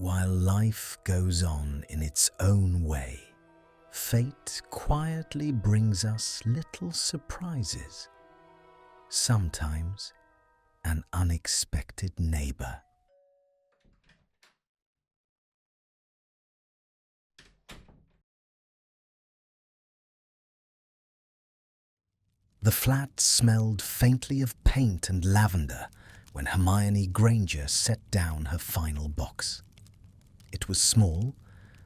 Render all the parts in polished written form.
While life goes on in its own way, fate quietly brings us little surprises. Sometimes an unexpected neighbor. The flat smelled faintly of paint and lavender when Hermione Granger set down her final box. It was small,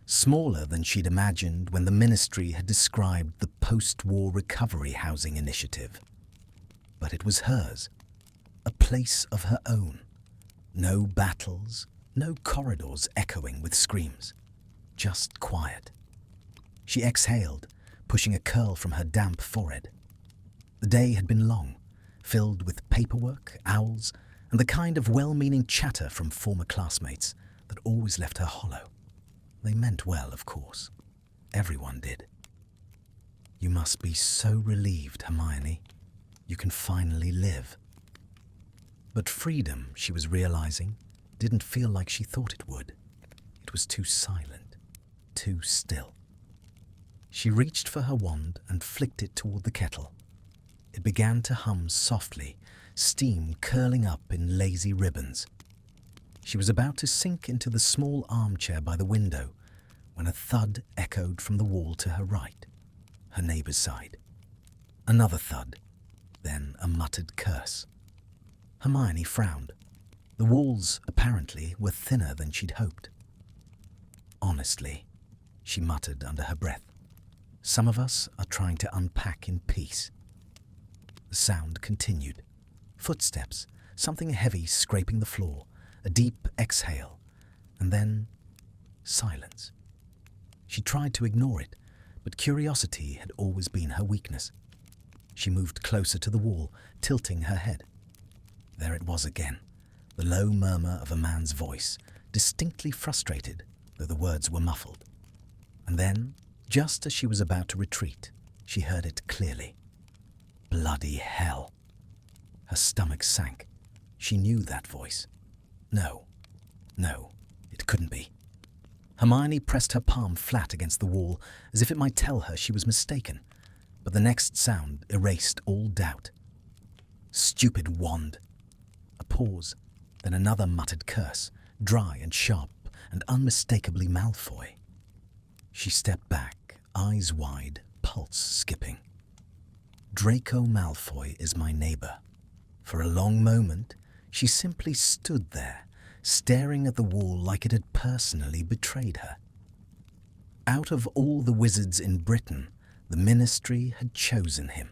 smaller than she'd imagined when the ministry had described the post-war recovery housing initiative. But it was hers, a place of her own. No battles, no corridors echoing with screams, just quiet. She exhaled, pushing a curl from her damp forehead. The day had been long, filled with paperwork, owls, and the kind of well-meaning chatter from former classmates that always left her hollow. They meant well, of course. Everyone did. You must be so relieved, Hermione. You can finally live. But freedom, she was realizing, didn't feel like she thought it would. It was too silent, too still. She reached for her wand and flicked it toward the kettle. It began to hum softly, steam curling up in lazy ribbons. She was about to sink into the small armchair by the window when a thud echoed from the wall to her right, her neighbor's side. Another thud, then a muttered curse. Hermione frowned. The walls, apparently, were thinner than she'd hoped. Honestly, she muttered under her breath, some of us are trying to unpack in peace. The sound continued. Footsteps, something heavy scraping the floor, a deep exhale, and then silence. She tried to ignore it, but curiosity had always been her weakness. She moved closer to the wall, tilting her head. There it was again, the low murmur of a man's voice, distinctly frustrated, though the words were muffled. And then, just as she was about to retreat, she heard it clearly. Bloody hell. Her stomach sank. She knew that voice. No, it couldn't be. Hermione pressed her palm flat against the wall as if it might tell her she was mistaken, but the next sound erased all doubt. Stupid wand. A pause, then another muttered curse, dry and sharp and unmistakably Malfoy. She stepped back, eyes wide, pulse skipping. Draco Malfoy is my neighbor. For a long moment, she simply stood there, staring at the wall like it had personally betrayed her. Out of all the wizards in Britain, the ministry had chosen him.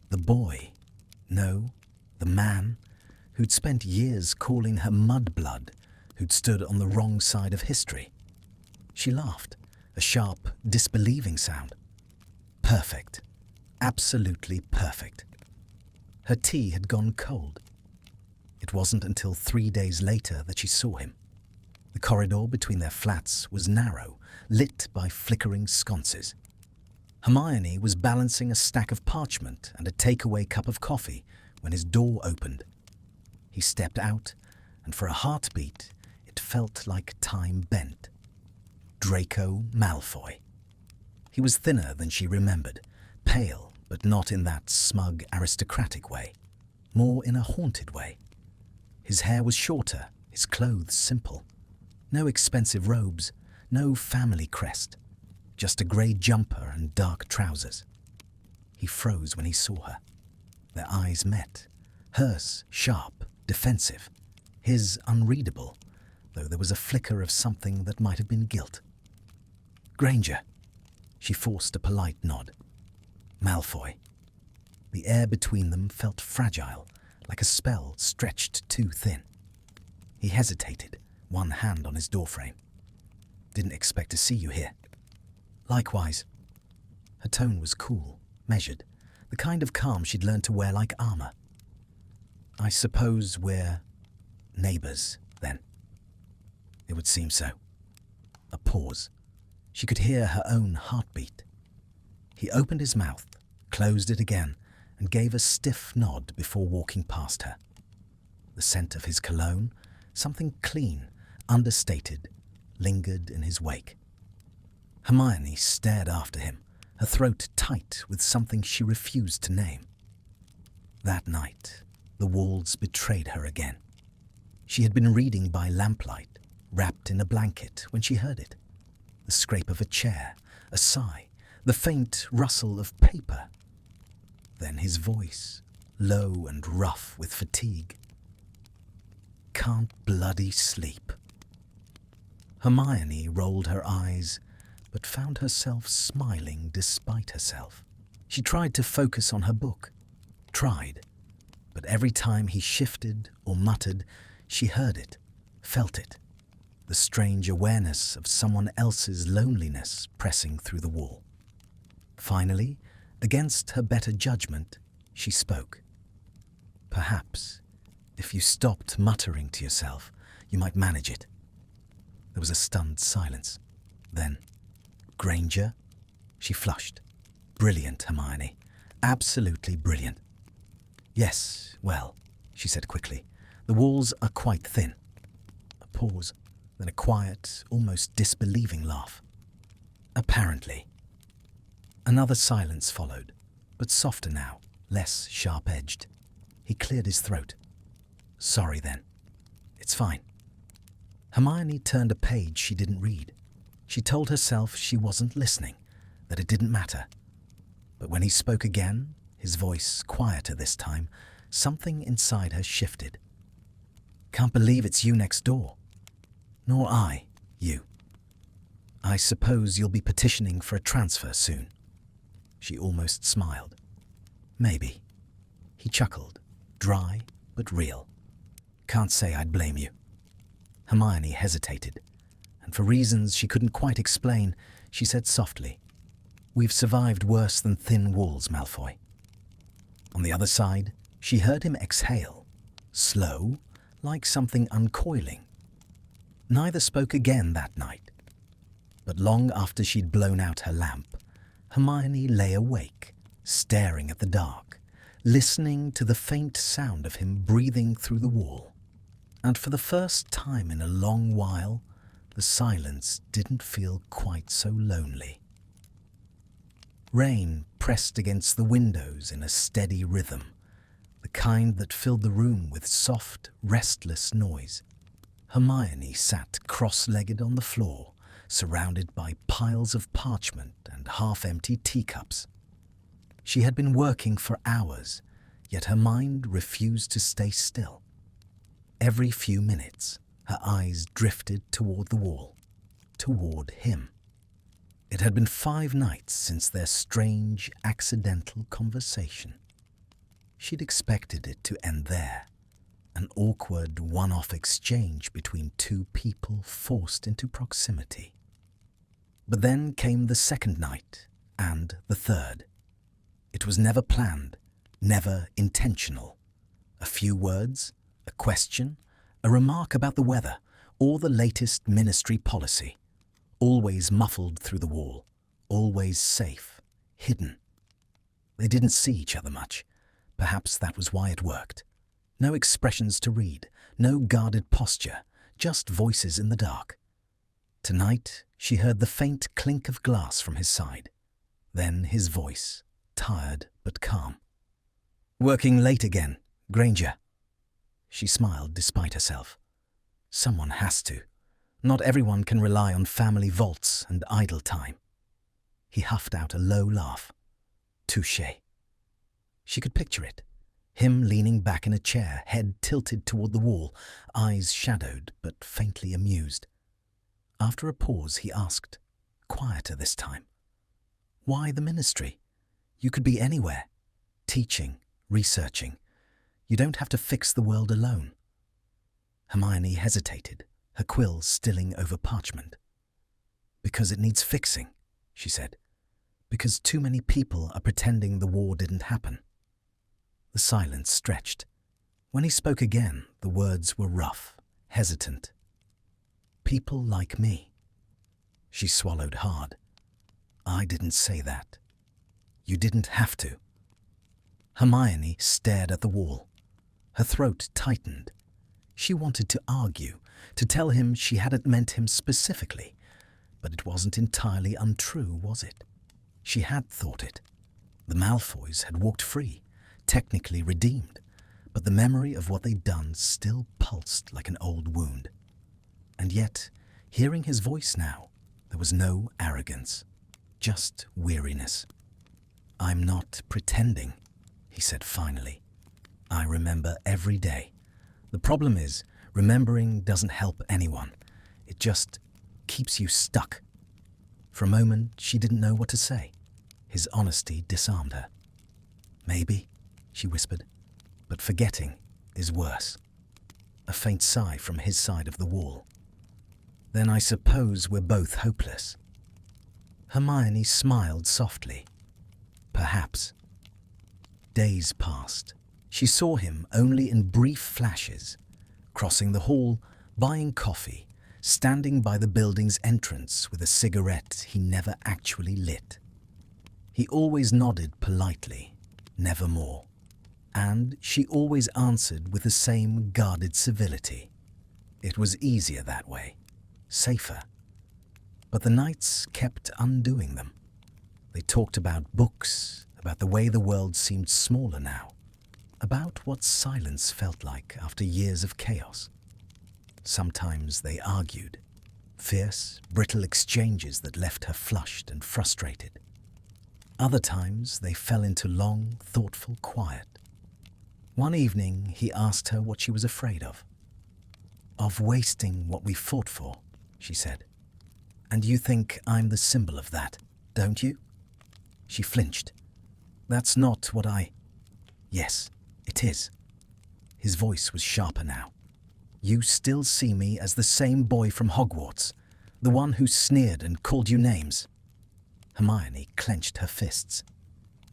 The boy, no, the man, who'd spent years calling her mudblood, who'd stood on the wrong side of history. She laughed, a sharp, disbelieving sound. Perfect. Absolutely perfect. Her tea had gone cold. It wasn't until 3 days later that she saw him. The corridor between their flats was narrow, lit by flickering sconces. Hermione was balancing a stack of parchment and a takeaway cup of coffee when his door opened. He stepped out, and for a heartbeat, it felt like time bent. Draco Malfoy. He was thinner than she remembered, pale, but not in that smug, aristocratic way, more in a haunted way. His hair was shorter, his clothes simple. No expensive robes, no family crest, just a grey jumper and dark trousers. He froze when he saw her. Their eyes met, hers sharp, defensive, his unreadable, though there was a flicker of something that might have been guilt. Granger. She forced a polite nod. Malfoy. The air between them felt fragile, like a spell stretched too thin. He hesitated, one hand on his doorframe. Didn't expect to see you here. Likewise. Her tone was cool, measured, the kind of calm she'd learned to wear like armor. I suppose we're neighbors, then. It would seem so. A pause. She could hear her own heartbeat. He opened his mouth, closed it again, and gave a stiff nod before walking past her. The scent of his cologne, something clean, understated, lingered in his wake. Hermione stared after him, her throat tight with something she refused to name. That night, the walls betrayed her again. She had been reading by lamplight, wrapped in a blanket, when she heard it. The scrape of a chair, a sigh, the faint rustle of paper. Then his voice, low and rough with fatigue. "Can't bloody sleep." Hermione rolled her eyes, but found herself smiling despite herself. She tried to focus on her book. Tried. But every time he shifted or muttered, she heard it, felt it. The strange awareness of someone else's loneliness pressing through the wall. Finally, against her better judgment, she spoke. "Perhaps, if you stopped muttering to yourself, you might manage it." There was a stunned silence. Then, "Granger?" She flushed. "Brilliant, Hermione. Absolutely brilliant." "Yes, well," she said quickly, "the walls are quite thin." A pause, then a quiet, almost disbelieving laugh. "Apparently." Another silence followed, but softer now, less sharp-edged. He cleared his throat. "Sorry then. It's fine." Hermione turned a page she didn't read. She told herself she wasn't listening, that it didn't matter. But when he spoke again, his voice quieter this time, something inside her shifted. "Can't believe it's you next door." "Nor I, you. I suppose you'll be petitioning for a transfer soon." She almost smiled. "Maybe." He chuckled, dry but real. "Can't say I'd blame you." Hermione hesitated, and for reasons she couldn't quite explain, she said softly, "We've survived worse than thin walls, Malfoy." On the other side, she heard him exhale, slow, like something uncoiling. Neither spoke again that night. But long after she'd blown out her lamp, Hermione lay awake, staring at the dark, listening to the faint sound of him breathing through the wall. And for the first time in a long while, the silence didn't feel quite so lonely. Rain pressed against the windows in a steady rhythm, the kind that filled the room with soft, restless noise. Hermione sat cross-legged on the floor, surrounded by piles of parchment and half-empty teacups. She had been working for hours, yet her mind refused to stay still. Every few minutes, her eyes drifted toward the wall, toward him. It had been 5 nights since their strange, accidental conversation. She'd expected it to end there, an awkward one-off exchange between two people forced into proximity. But then came the second night, and the third. It was never planned, never intentional. A few words, a question, a remark about the weather, or the latest ministry policy. Always muffled through the wall, always safe, hidden. They didn't see each other much. Perhaps that was why it worked. No expressions to read, no guarded posture, just voices in the dark. Tonight, she heard the faint clink of glass from his side. Then his voice, tired but calm. "Working late again, Granger." She smiled despite herself. Someone has to. Not everyone can rely on family vaults and idle time. He huffed out a low laugh. Touché. She could picture it. Him leaning back in a chair, head tilted toward the wall, eyes shadowed but faintly amused. After a pause, he asked, quieter this time, "Why the ministry? You could be anywhere. Teaching, researching. You don't have to fix the world alone." Hermione hesitated, her quill stilling over parchment. "Because it needs fixing," she said. "Because too many people are pretending the war didn't happen." The silence stretched. When he spoke again, the words were rough, hesitant. "People like me." She swallowed hard. "I didn't say that. You didn't have to." Hermione stared at the wall. Her throat tightened. She wanted to argue, to tell him she hadn't meant him specifically, but it wasn't entirely untrue, was it? She had thought it. The Malfoys had walked free, technically redeemed, but the memory of what they'd done still pulsed like an old wound. And yet, hearing his voice now, there was no arrogance, just weariness. "I'm not pretending," he said finally. "I remember every day. The problem is, remembering doesn't help anyone. It just keeps you stuck." For a moment, she didn't know what to say. His honesty disarmed her. "Maybe," she whispered, "but forgetting is worse." A faint sigh from his side of the wall. "Then I suppose we're both hopeless." Hermione smiled softly. "Perhaps." Days passed. She saw him only in brief flashes, crossing the hall, buying coffee, standing by the building's entrance with a cigarette he never actually lit. He always nodded politely, never more, and she always answered with the same guarded civility. It was easier that way, safer. But the nights kept undoing them. They talked about books, about the way the world seemed smaller now, about what silence felt like after years of chaos. Sometimes they argued, fierce, brittle exchanges that left her flushed and frustrated. Other times they fell into long, thoughtful quiet. One evening he asked her what she was afraid of. "Of wasting what we fought for," she said. "And you think I'm the symbol of that, don't you?" She flinched. "That's not what I—" "Yes, it is." His voice was sharper now. "You still see me as the same boy from Hogwarts, the one who sneered and called you names." Hermione clenched her fists.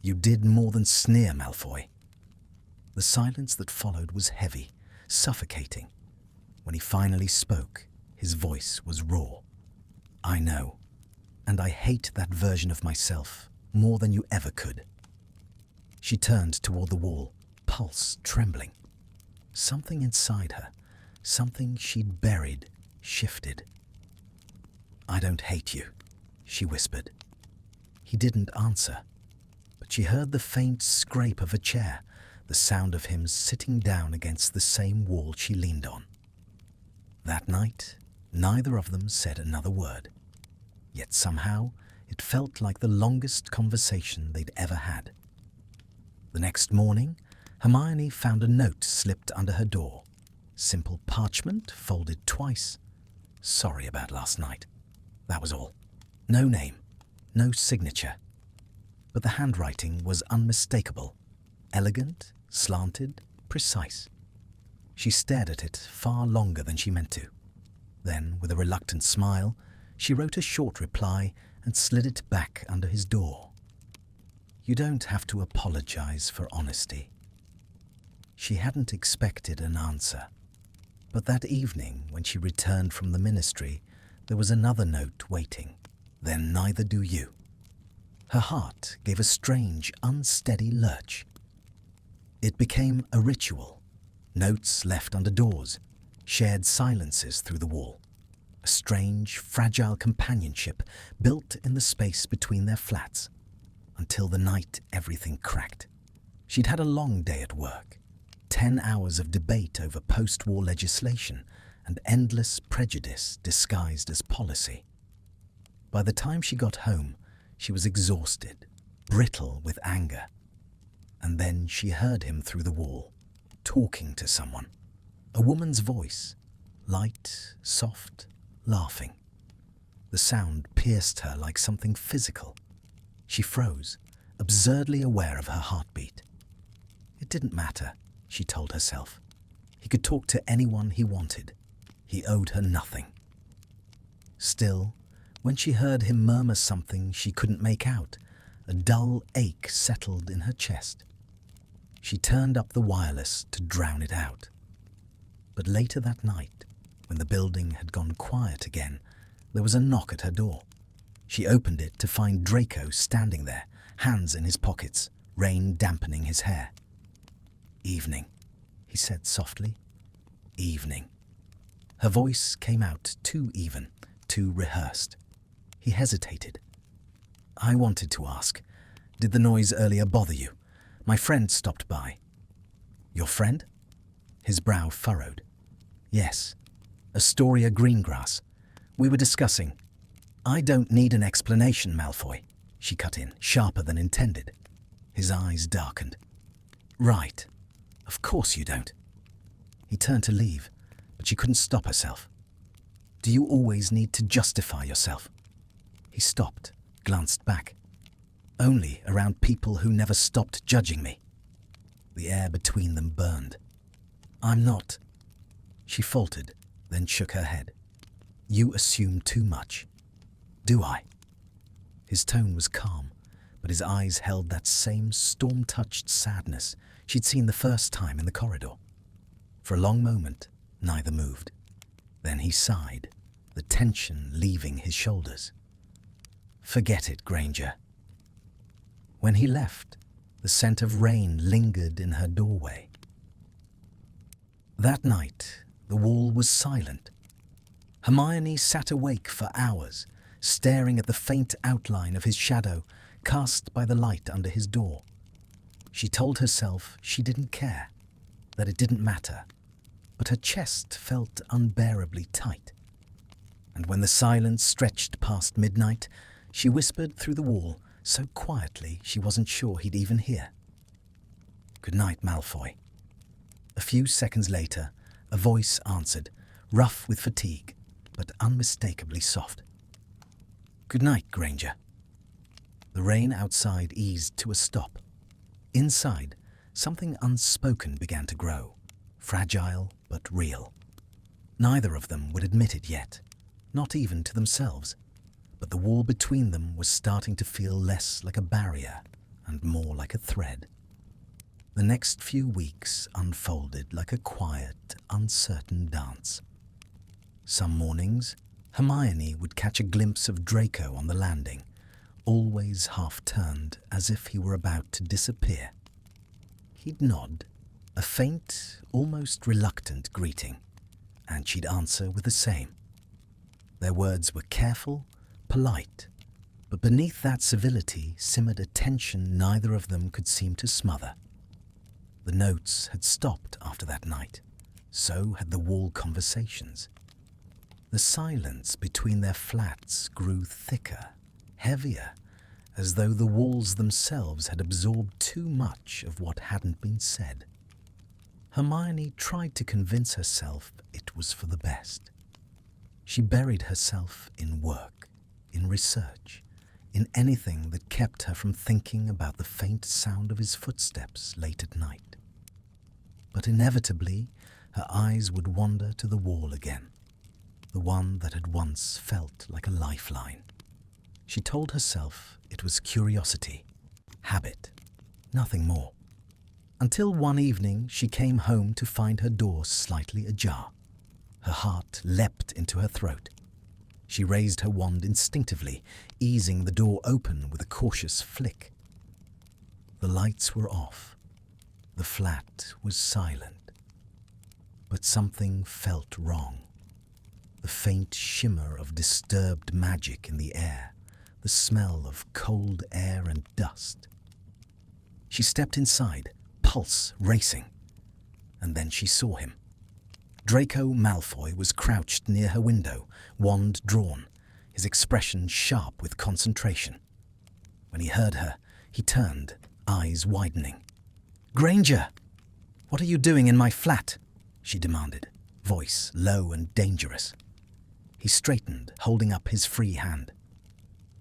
"You did more than sneer, Malfoy." The silence that followed was heavy, suffocating. When he finally spoke, his voice was raw. "I know, and I hate that version of myself more than you ever could." She turned toward the wall, pulse trembling. Something inside her, something she'd buried, shifted. "I don't hate you," she whispered. He didn't answer, but she heard the faint scrape of a chair, the sound of him sitting down against the same wall she leaned on. That night, neither of them said another word. Yet somehow, it felt like the longest conversation they'd ever had. The next morning, Hermione found a note slipped under her door. Simple parchment, folded twice. "Sorry about last night." That was all. No name, no signature. But the handwriting was unmistakable. Elegant, slanted, precise. She stared at it far longer than she meant to. Then, with a reluctant smile, she wrote a short reply and slid it back under his door. "You don't have to apologize for honesty." She hadn't expected an answer. But that evening, when she returned from the ministry, there was another note waiting. "Then neither do you." Her heart gave a strange, unsteady lurch. It became a ritual. Notes left under doors, shared silences through the wall. A strange, fragile companionship built in the space between their flats, until the night everything cracked. She'd had a long day at work, 10 hours of debate over post-war legislation and endless prejudice disguised as policy. By the time she got home, she was exhausted, brittle with anger. And then she heard him through the wall, talking to someone. A woman's voice, light, soft, laughing. The sound pierced her like something physical. She froze, absurdly aware of her heartbeat. It didn't matter, she told herself. He could talk to anyone he wanted. He owed her nothing. Still, when she heard him murmur something she couldn't make out, a dull ache settled in her chest. She turned up the wireless to drown it out. But later that night, when the building had gone quiet again, there was a knock at her door. She opened it to find Draco standing there, hands in his pockets, rain dampening his hair. "Evening," he said softly. evening. Her voice came out too even, too rehearsed. He hesitated. I wanted to ask, did the noise earlier bother you? My friend stopped by. Your friend? His brow furrowed. Yes, Astoria Greengrass. We were discussing. I don't need an explanation, Malfoy, she cut in, sharper than intended. His eyes darkened. Right. Of course you don't. He turned to leave, but she couldn't stop herself. Do you always need to justify yourself? He stopped, glanced back. Only around people who never stopped judging me. The air between them burned. I'm not. She faltered, then shook her head. You assume too much. Do I? His tone was calm, but his eyes held that same storm-touched sadness she'd seen the first time in the corridor. For a long moment, neither moved. Then he sighed, the tension leaving his shoulders. Forget it, Granger. When he left, the scent of rain lingered in her doorway. That night, the wall was silent. Hermione sat awake for hours, staring at the faint outline of his shadow cast by the light under his door. She told herself she didn't care, that it didn't matter, but her chest felt unbearably tight. And when the silence stretched past midnight, she whispered through the wall so quietly she wasn't sure he'd even hear. Good night, Malfoy. A few seconds later, a voice answered, rough with fatigue, but unmistakably soft. Good night, Granger. The rain outside eased to a stop. Inside, something unspoken began to grow, fragile but real. Neither of them would admit it yet, not even to themselves, but the wall between them was starting to feel less like a barrier and more like a thread. The next few weeks unfolded like a quiet, uncertain dance. Some mornings, Hermione would catch a glimpse of Draco on the landing, always half-turned as if he were about to disappear. He'd nod, a faint, almost reluctant greeting, and she'd answer with the same. Their words were careful, polite, but beneath that civility simmered a tension neither of them could seem to smother. The notes had stopped after that night, so had the wall conversations. The silence between their flats grew thicker, heavier, as though the walls themselves had absorbed too much of what hadn't been said. Hermione tried to convince herself it was for the best. She buried herself in work, in research, in anything that kept her from thinking about the faint sound of his footsteps late at night. But inevitably, her eyes would wander to the wall again, the one that had once felt like a lifeline. She told herself it was curiosity, habit, nothing more. Until one evening she came home to find her door slightly ajar. Her heart leapt into her throat. She raised her wand instinctively, easing the door open with a cautious flick. The lights were off. The flat was silent. But something felt wrong. The faint shimmer of disturbed magic in the air, the smell of cold air and dust. She stepped inside, pulse racing, and then she saw him. Draco Malfoy was crouched near her window, wand drawn, his expression sharp with concentration. When he heard her, he turned, eyes widening. Granger! What are you doing in my flat? She demanded, voice low and dangerous. He straightened, holding up his free hand.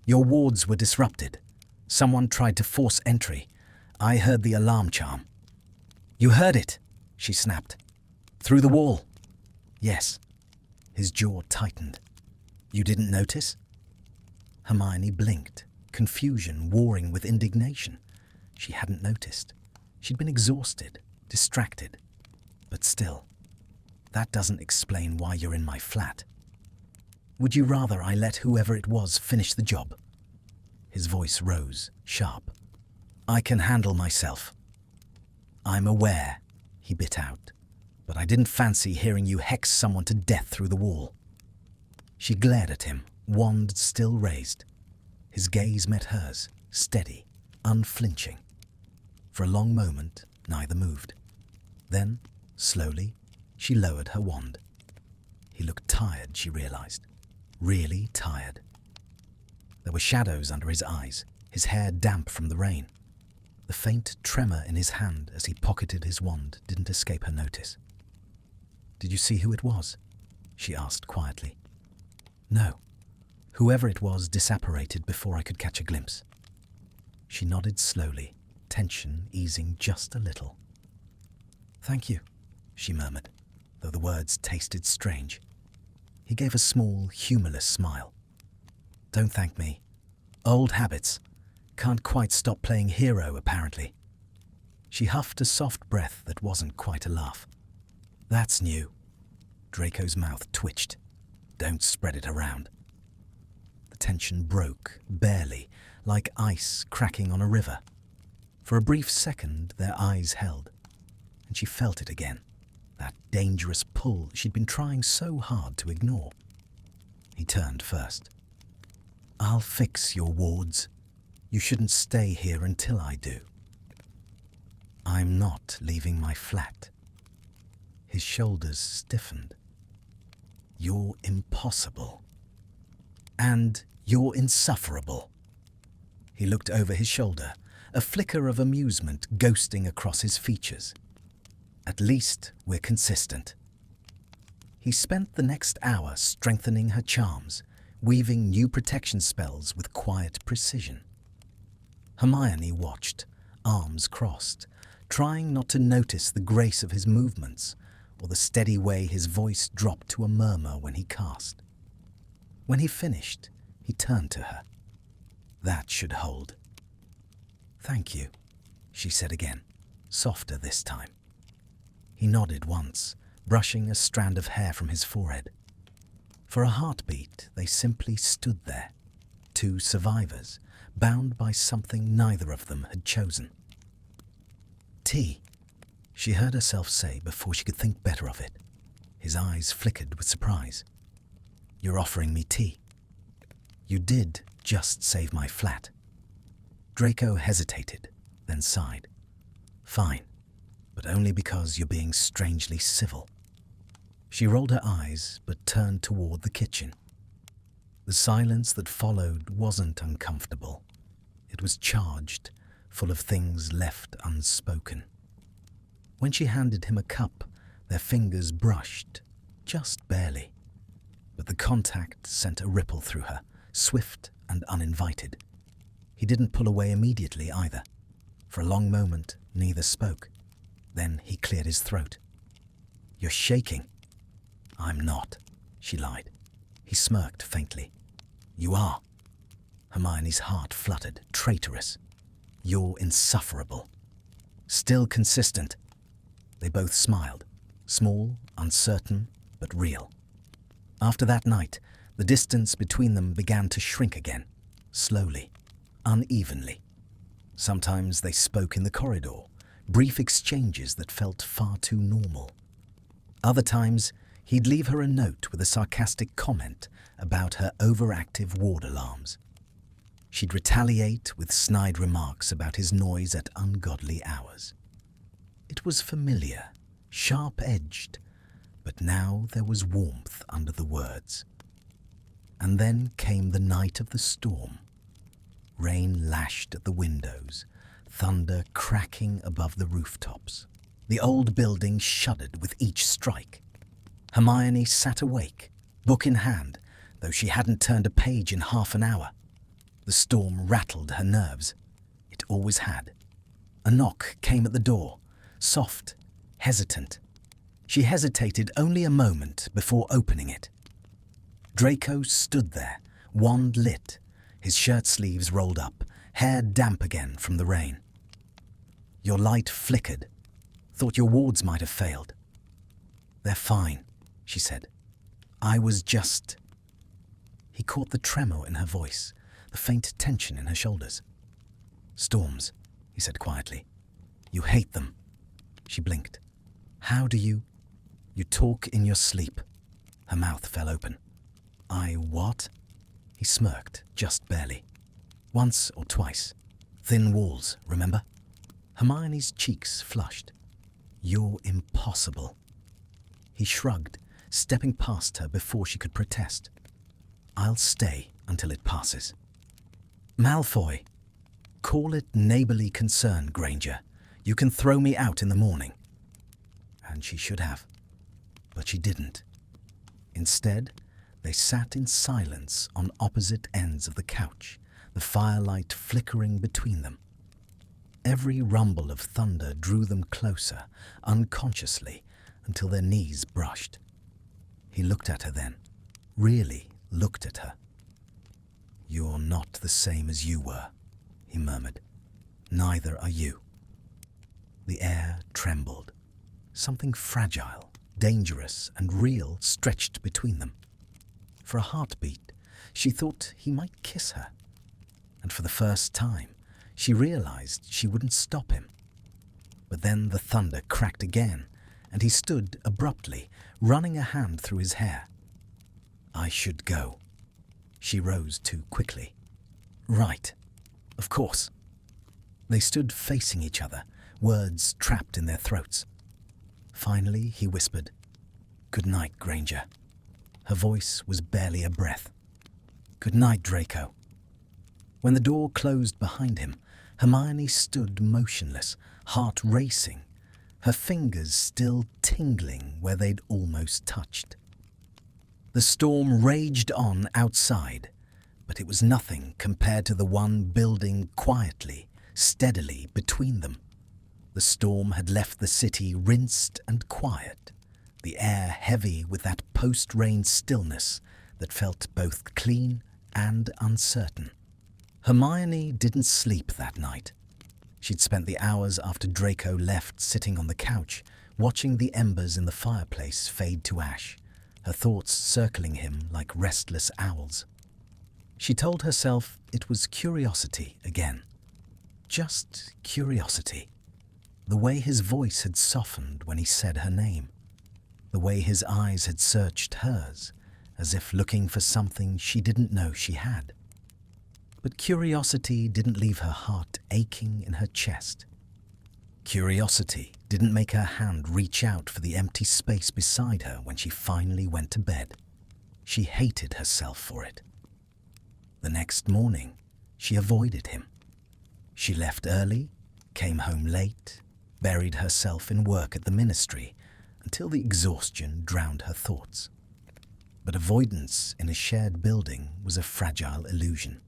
Your wards were disrupted. Someone tried to force entry. I heard the alarm charm. You heard it, she snapped. Through the wall. Yes. His jaw tightened. You didn't notice? Hermione blinked, confusion warring with indignation. She hadn't noticed. She'd been exhausted, distracted. But still, that doesn't explain why you're in my flat. Would you rather I let whoever it was finish the job? His voice rose, sharp. I can handle myself. I'm aware, he bit out. but I didn't fancy hearing you hex someone to death through the wall." She glared at him, wand still raised. His gaze met hers, steady, unflinching. For a long moment, neither moved. Then, slowly, she lowered her wand. He looked tired, she realized. Really tired. There were shadows under his eyes, his hair damp from the rain. The faint tremor in his hand as he pocketed his wand didn't escape her notice. "Did you see who it was?" she asked quietly. "No. Whoever it was disapparated before I could catch a glimpse." She nodded slowly, tension easing just a little. "Thank you," she murmured, though the words tasted strange. He gave a small, humorless smile. "Don't thank me. Old habits. Can't quite stop playing hero, apparently." She huffed a soft breath that wasn't quite a laugh. "That's new." Draco's mouth twitched. "Don't spread it around." The tension broke, barely, like ice cracking on a river. For a brief second, their eyes held, and she felt it again, that dangerous pull she'd been trying so hard to ignore. He turned first. "I'll fix your wards. You shouldn't stay here until I do." "I'm not leaving my flat." His shoulders stiffened. "You're impossible. And you're insufferable." He looked over his shoulder, a flicker of amusement ghosting across his features. "At least we're consistent." He spent the next hour strengthening her charms, weaving new protection spells with quiet precision. Hermione watched, arms crossed, trying not to notice the grace of his movements or the steady way his voice dropped to a murmur when he cast. When he finished, he turned to her. "That should hold." "Thank you," she said again, softer this time. He nodded once, brushing a strand of hair from his forehead. For a heartbeat, they simply stood there, two survivors, bound by something neither of them had chosen. "Tea," she heard herself say before she could think better of it. His eyes flickered with surprise. "You're offering me tea?" "You did just save my flat." Draco hesitated, then sighed. "Fine, but only because you're being strangely civil." She rolled her eyes, but turned toward the kitchen. The silence that followed wasn't uncomfortable. It was charged, full of things left unspoken. When she handed him a cup, their fingers brushed, just barely. But the contact sent a ripple through her, swift and uninvited. He didn't pull away immediately either. For a long moment, neither spoke. Then he cleared his throat. "You're shaking." "I'm not," she lied. He smirked faintly. "You are." Hermione's heart fluttered, traitorous. "You're insufferable." "Still consistent." They both smiled, small, uncertain, but real. After that night, the distance between them began to shrink again, slowly, unevenly. Sometimes they spoke in the corridor, brief exchanges that felt far too normal. Other times, he'd leave her a note with a sarcastic comment about her overactive ward alarms. She'd retaliate with snide remarks about his noise at ungodly hours. It was familiar, sharp-edged, but now there was warmth under the words. And then came the night of the storm. Rain lashed at the windows, thunder cracking above the rooftops. The old building shuddered with each strike. Hermione sat awake, book in hand, though she hadn't turned a page in half an hour. The storm rattled her nerves. It always had. A knock came at the door, soft, hesitant. She hesitated only a moment before opening it. Draco stood there, wand lit, his shirt sleeves rolled up, hair damp again from the rain. "Your light flickered. Thought your wards might have failed." "They're fine," she said. "I was just—" He caught the tremor in her voice, the faint tension in her shoulders. "Storms," he said quietly. "You hate them." She blinked. "How do you—" You talk in your sleep. Her mouth fell open. I what? He smirked, just barely. Once or twice. Thin walls, remember? Hermione's cheeks flushed. You're impossible. He shrugged, stepping past her before she could protest. I'll stay until it passes. Malfoy. Call it neighbourly concern, Granger. You can throw me out in the morning. And she should have. But she didn't. Instead, they sat in silence on opposite ends of the couch, the firelight flickering between them. Every rumble of thunder drew them closer, unconsciously, until their knees brushed. He looked at her then, really looked at her. You're not the same as you were, he murmured. Neither are you. The air trembled. Something fragile, dangerous, and real stretched between them. For a heartbeat, she thought he might kiss her. And for the first time, she realized she wouldn't stop him. But then the thunder cracked again, and he stood abruptly, running a hand through his hair. I should go. She rose too quickly. Right. Of course. They stood facing each other, words trapped in their throats. Finally, he whispered, Good night, Granger. Her voice was barely a breath. Good night, Draco. When the door closed behind him, Hermione stood motionless, heart racing, her fingers still tingling where they'd almost touched. The storm raged on outside, but it was nothing compared to the one building quietly, steadily between them. The storm had left the city rinsed and quiet, the air heavy with that post-rain stillness that felt both clean and uncertain. Hermione didn't sleep that night. She'd spent the hours after Draco left sitting on the couch, watching the embers in the fireplace fade to ash, her thoughts circling him like restless owls. She told herself it was curiosity again. Just curiosity. The way his voice had softened when he said her name. The way his eyes had searched hers, as if looking for something she didn't know she had. But curiosity didn't leave her heart aching in her chest. Curiosity didn't make her hand reach out for the empty space beside her when she finally went to bed. She hated herself for it. The next morning, she avoided him. She left early, came home late, buried herself in work at the ministry until the exhaustion drowned her thoughts. But avoidance in a shared building was a fragile illusion.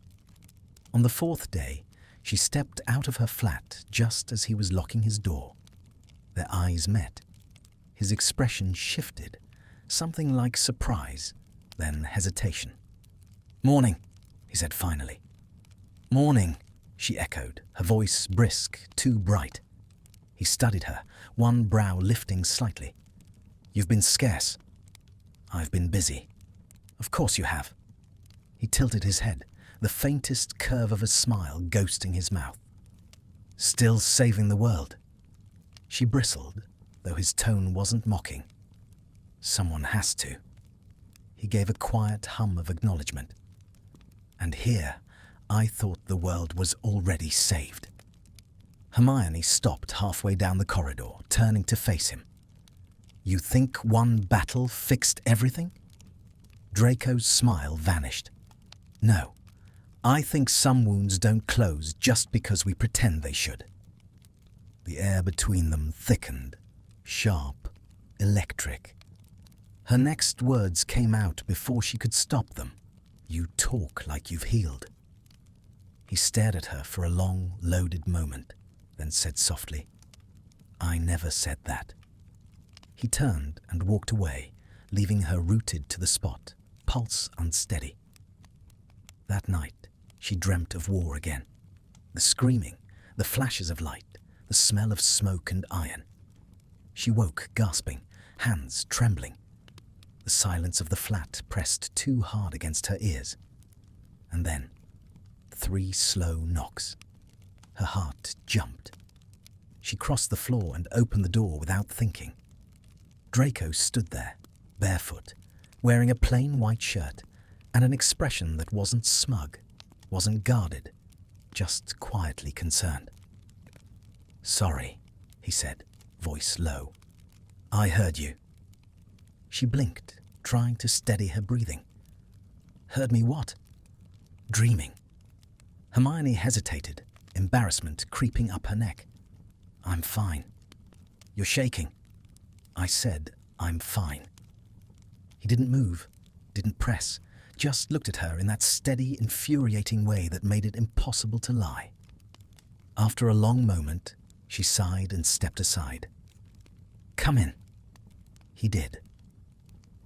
On the fourth day, she stepped out of her flat just as he was locking his door. Their eyes met. His expression shifted, something like surprise, then hesitation. Morning, he said finally. Morning, she echoed, her voice brisk, too bright. He studied her, one brow lifting slightly. You've been scarce. I've been busy. Of course you have. He tilted his head, the faintest curve of a smile ghosting his mouth. Still saving the world. She bristled, though his tone wasn't mocking. Someone has to. He gave a quiet hum of acknowledgement. And here, I thought the world was already saved. Hermione stopped halfway down the corridor, turning to face him. You think one battle fixed everything? Draco's smile vanished. No. I think some wounds don't close just because we pretend they should. The air between them thickened, sharp, electric. Her next words came out before she could stop them. You talk like you've healed. He stared at her for a long, loaded moment, then said softly, I never said that. He turned and walked away, leaving her rooted to the spot, pulse unsteady. That night, she dreamt of war again. The screaming, the flashes of light, the smell of smoke and iron. She woke, gasping, hands trembling. The silence of the flat pressed too hard against her ears. And then, 3 slow knocks. Her heart jumped. She crossed the floor and opened the door without thinking. Draco stood there, barefoot, wearing a plain white shirt and an expression that wasn't smug, wasn't guarded, just quietly concerned. "Sorry," he said, voice low. "I heard you." She blinked, trying to steady her breathing. "Heard me what?" "Dreaming." Hermione hesitated, embarrassment creeping up her neck. "I'm fine." "You're shaking." "I said I'm fine." He didn't move, didn't press, just looked at her in that steady, infuriating way that made it impossible to lie. After a long moment, she sighed and stepped aside. "Come in." He did.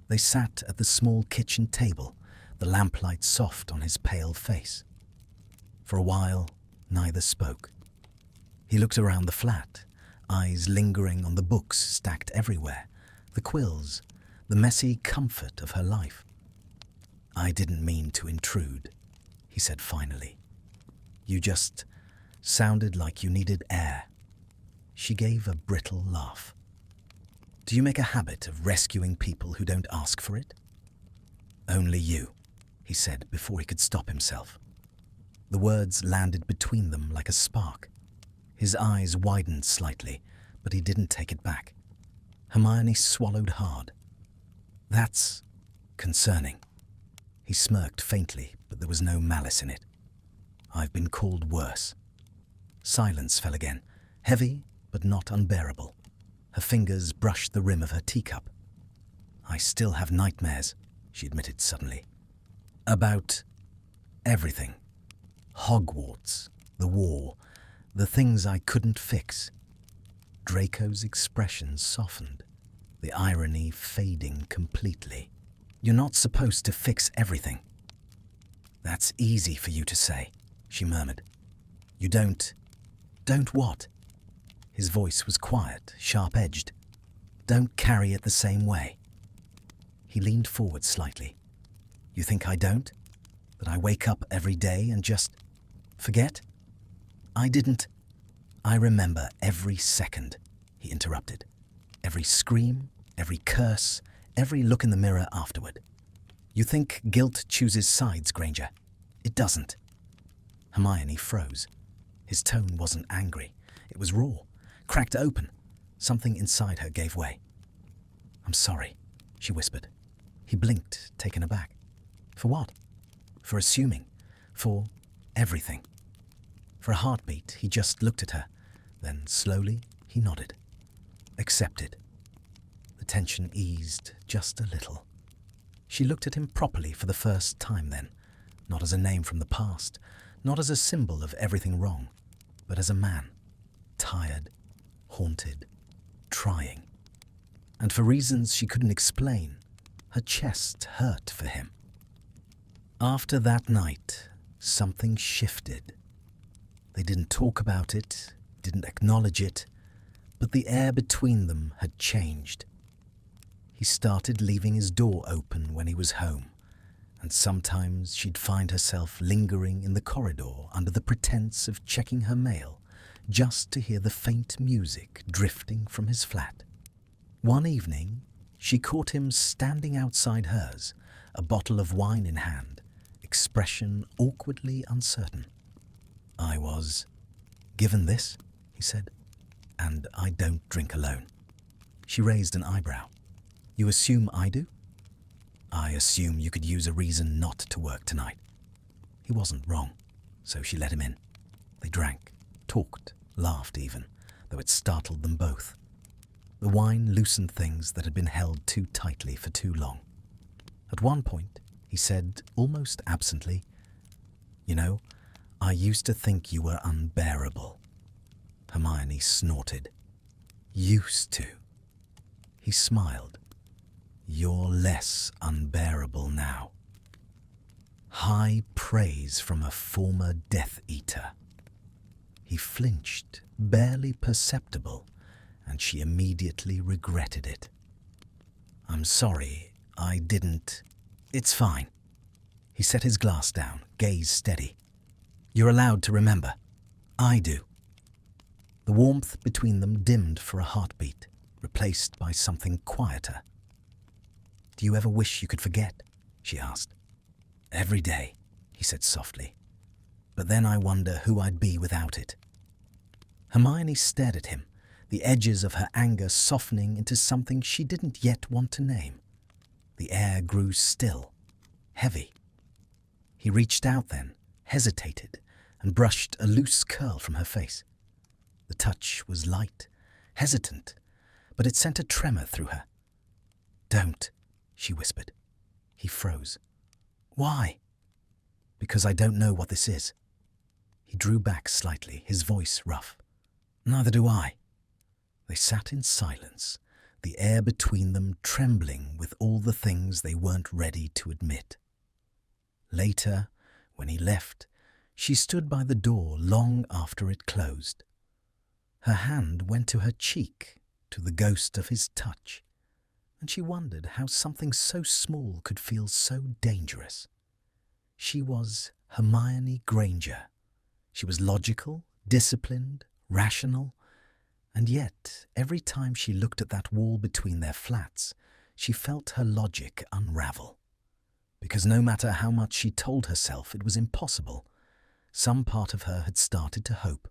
They sat at the small kitchen table, the lamplight soft on his pale face. For a while, neither spoke. He looked around the flat, eyes lingering on the books stacked everywhere, the quills, the messy comfort of her life. "I didn't mean to intrude," he said finally. "You just sounded like you needed air." She gave a brittle laugh. "Do you make a habit of rescuing people who don't ask for it?" "Only you," he said before he could stop himself. The words landed between them like a spark. His eyes widened slightly, but he didn't take it back. Hermione swallowed hard. "That's concerning." He smirked faintly, but there was no malice in it. "I've been called worse." Silence fell again, heavy but not unbearable. Her fingers brushed the rim of her teacup. "I still have nightmares," she admitted suddenly. "About everything. Hogwarts, the war, the things I couldn't fix." Draco's expression softened, the irony fading completely. "You're not supposed to fix everything." "That's easy for you to say," she murmured. "You don't what?" His voice was quiet, sharp-edged. "Don't carry it the same way." He leaned forward slightly. "You think I don't? That I wake up every day and just forget?" "I didn't." "I remember every second," he interrupted. "Every scream, every curse, every look in the mirror afterward. You think guilt chooses sides, Granger? It doesn't." Hermione froze. His tone wasn't angry. It was raw, cracked open. Something inside her gave way. "I'm sorry," she whispered. He blinked, taken aback. "For what?" "For assuming. For everything." For a heartbeat, he just looked at her. Then, slowly, he nodded. Accepted. The tension eased just a little. She looked at him properly for the first time then, not as a name from the past, not as a symbol of everything wrong, but as a man, tired, haunted, trying. And for reasons she couldn't explain, her chest hurt for him. After that night, something shifted. They didn't talk about it, didn't acknowledge it, but the air between them had changed. He started leaving his door open when he was home, and sometimes she'd find herself lingering in the corridor under the pretense of checking her mail, just to hear the faint music drifting from his flat. One evening, she caught him standing outside hers, a bottle of wine in hand, expression awkwardly uncertain. "I was given this," he said, "and I don't drink alone." She raised an eyebrow. "You assume I do?" "I assume you could use a reason not to work tonight." He wasn't wrong, so she let him in. They drank, talked, laughed even, though it startled them both. The wine loosened things that had been held too tightly for too long. At one point, he said, almost absently, "You know, I used to think you were unbearable." Hermione snorted. "Used to." He smiled. "You're less unbearable now." High praise from a former Death Eater. He flinched, barely perceptible, and she immediately regretted it. "I'm sorry, I didn't." "It's fine." He set his glass down, gaze steady. "You're allowed to remember. I do." The warmth between them dimmed for a heartbeat. replaced by something quieter. "Do you ever wish you could forget?" she asked. "Every day," he said softly. "But then I wonder who I'd be without it." Hermione stared at him, the edges of her anger softening into something she didn't yet want to name. The air grew still, heavy. He reached out then, hesitated, and brushed a loose curl from her face. The touch was light, hesitant, but it sent a tremor through her. "Don't," she whispered. He froze. "Why?" "Because I don't know what this is." He drew back slightly, his voice rough. "Neither do I." They sat in silence, the air between them trembling with all the things they weren't ready to admit. Later, when he left, she stood by the door long after it closed. Her hand went to her cheek, to the ghost of his touch, and she wondered how something so small could feel so dangerous. She was Hermione Granger. She was logical, disciplined, rational, and yet every time she looked at that wall between their flats, she felt her logic unravel. Because no matter how much she told herself it was impossible, some part of her had started to hope.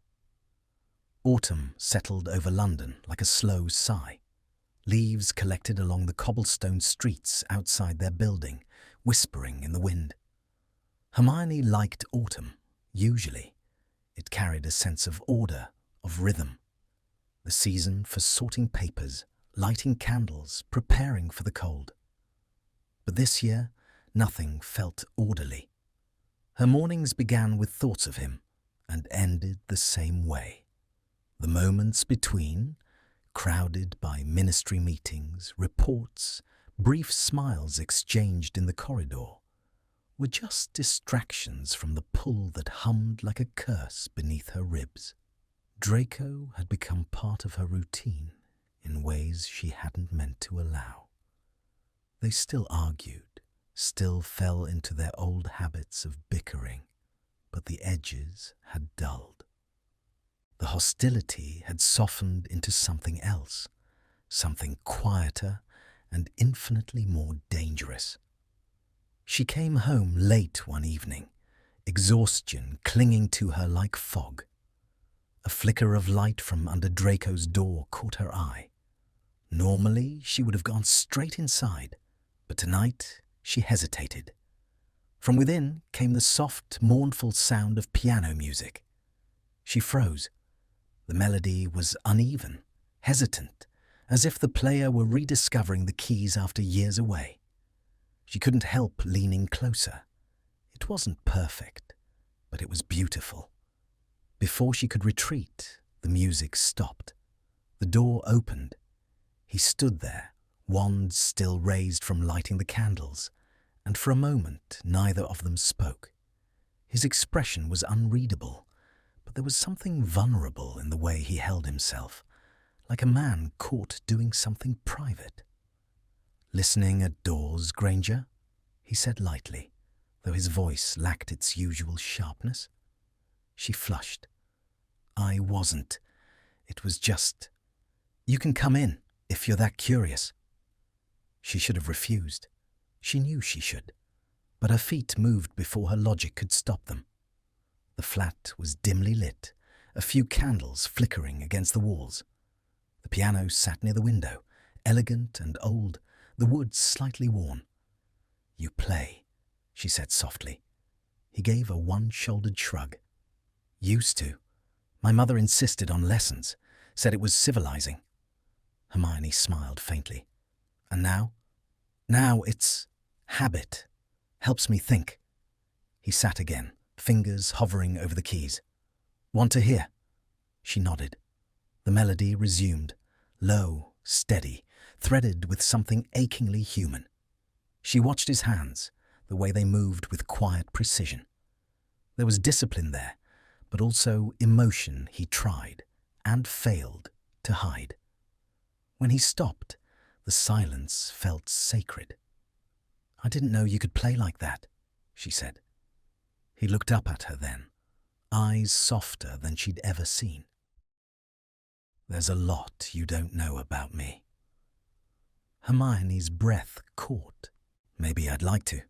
Autumn settled over London like a slow sigh. Leaves collected along the cobblestone streets outside their building, whispering in the wind. Hermione liked autumn, usually. It carried a sense of order, of rhythm. The season for sorting papers, lighting candles, preparing for the cold. But this year, nothing felt orderly. Her mornings began with thoughts of him and ended the same way. The moments between, crowded by ministry meetings, reports, brief smiles exchanged in the corridor, were just distractions from the pull that hummed like a curse beneath her ribs. Draco had become part of her routine in ways she hadn't meant to allow. They still argued, still fell into their old habits of bickering, but the edges had dulled. The hostility had softened into something else, something quieter and infinitely more dangerous. She came home late one evening, exhaustion clinging to her like fog. A flicker of light from under Draco's door caught her eye. Normally, she would have gone straight inside, but tonight she hesitated. From within came the soft, mournful sound of piano music. She froze. The melody was uneven, hesitant, as if the player were rediscovering the keys after years away. She couldn't help leaning closer. It wasn't perfect, but it was beautiful. Before she could retreat, the music stopped. The door opened. He stood there, wand still raised from lighting the candles, and for a moment neither of them spoke. His expression was unreadable, but there was something vulnerable in the way he held himself, like a man caught doing something private. "Listening at doors, Granger?" he said lightly, though his voice lacked its usual sharpness. She flushed. "I wasn't. It was just... You can come in, if you're that curious." She should have refused. She knew she should. But her feet moved before her logic could stop them. The flat was dimly lit, a few candles flickering against the walls. The piano sat near the window, elegant and old, the wood slightly worn. "You play," she said softly. He gave a one-shouldered shrug. "Used to. My mother insisted on lessons, said it was civilizing." Hermione smiled faintly. "And now?" "Now it's habit. Helps me think." He sat again, fingers hovering over the keys. "Want to hear?" She nodded. The melody resumed, low, steady, threaded with something achingly human. She watched his hands, the way they moved with quiet precision. There was discipline there, but also emotion he tried, and failed, to hide. When he stopped, the silence felt sacred. "I didn't know you could play like that," she said. He looked up at her then, eyes softer than she'd ever seen. There's a lot you don't know about me. Hermione's breath caught. Maybe I'd like to.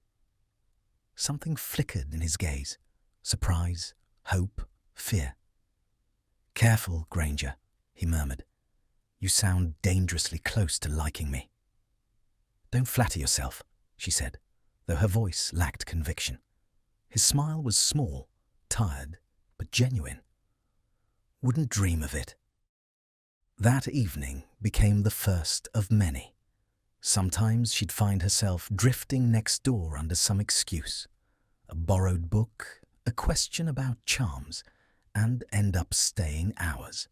Something flickered in his gaze. Surprise, hope, fear. Careful, Granger, he murmured. You sound dangerously close to liking me. Don't flatter yourself, she said, though her voice lacked conviction. His smile was small, tired, but genuine. Wouldn't dream of it. That evening became the first of many. Sometimes she'd find herself drifting next door under some excuse. A borrowed book, a question about charms, and end up staying hours.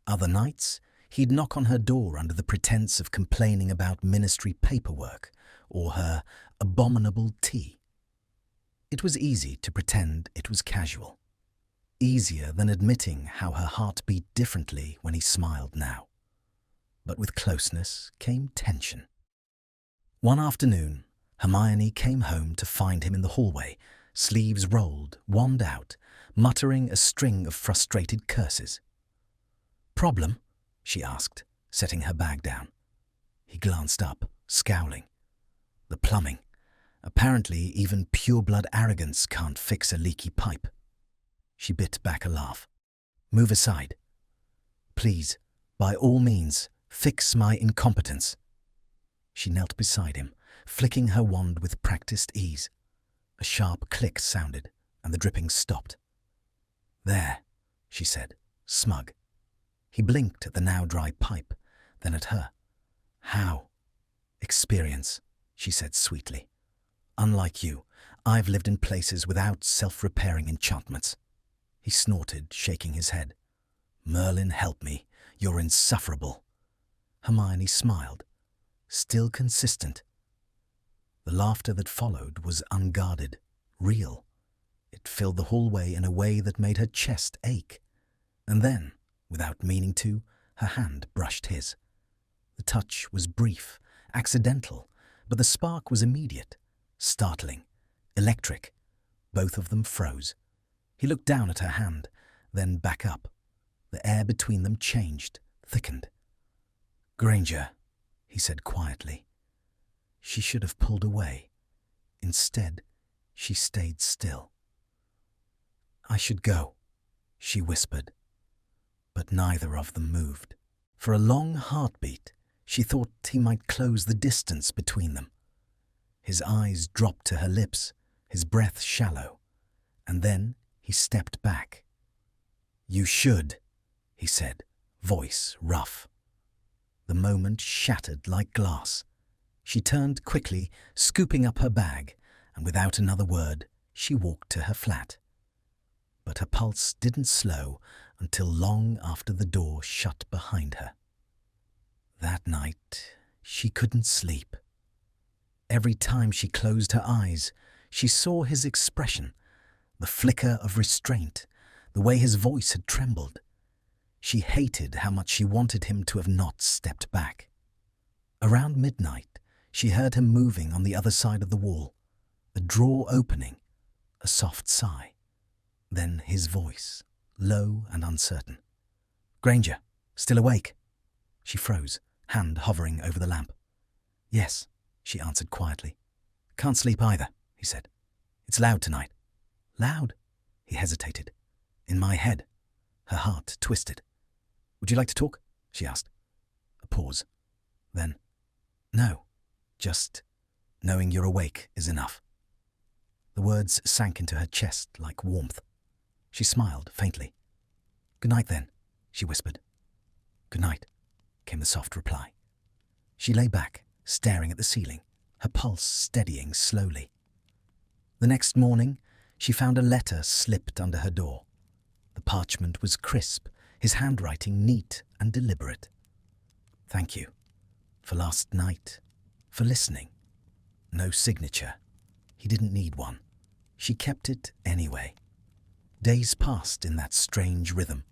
Other nights, he'd knock on her door under the pretense of complaining about ministry paperwork or her abominable tea. It was easy to pretend it was casual. Easier than admitting how her heart beat differently when he smiled now. But with closeness came tension. One afternoon, Hermione came home to find him in the hallway, sleeves rolled, wand out, muttering a string of frustrated curses. "Problem?" she asked, setting her bag down. He glanced up, scowling. "The plumbing. Apparently even pure-blood arrogance can't fix a leaky pipe." She bit back a laugh. "Move aside. Please, by all means, fix my incompetence." She knelt beside him, flicking her wand with practiced ease. A sharp click sounded, and the dripping stopped. "There," she said, smug. He blinked at the now dry pipe, then at her. "How?" "Experience," she said sweetly. "Unlike you, I've lived in places without self-repairing enchantments." He snorted, shaking his head. "Merlin, help me. You're insufferable." Hermione smiled, still consistent. The laughter that followed was unguarded, real. It filled the hallway in a way that made her chest ache. And then, without meaning to, her hand brushed his. The touch was brief, accidental, but the spark was immediate, startling, electric. Both of them froze. He looked down at her hand, then back up. The air between them changed, thickened. "Granger," he said quietly. She should have pulled away. Instead, she stayed still. "I should go," she whispered. But neither of them moved. For a long heartbeat, she thought he might close the distance between them. His eyes dropped to her lips, his breath shallow, and then he stepped back. "You should," he said, voice rough. The moment shattered like glass. She turned quickly, scooping up her bag, and without another word, she walked to her flat. But her pulse didn't slow until long after the door shut behind her. That night, she couldn't sleep. Every time she closed her eyes, she saw his expression, the flicker of restraint, the way his voice had trembled. She hated how much she wanted him to have not stepped back. Around midnight, she heard him moving on the other side of the wall, a drawer opening, a soft sigh. Then his voice, low and uncertain. "Granger, still awake?" She froze, hand hovering over the lamp. "Yes," she answered quietly. "Can't sleep either," he said. "It's loud tonight." "Loud?" He hesitated. "In my head." Her heart twisted. "Would you like to talk?" she asked. A pause. Then, "No, just knowing you're awake is enough." The words sank into her chest like warmth. She smiled faintly. "Good night, then," she whispered. "Good night," came the soft reply. She lay back, staring at the ceiling, her pulse steadying slowly. The next morning, she found a letter slipped under her door. The parchment was crisp, his handwriting neat and deliberate. "Thank you. For last night. For listening." No signature. He didn't need one. She kept it anyway. Days passed in that strange rhythm.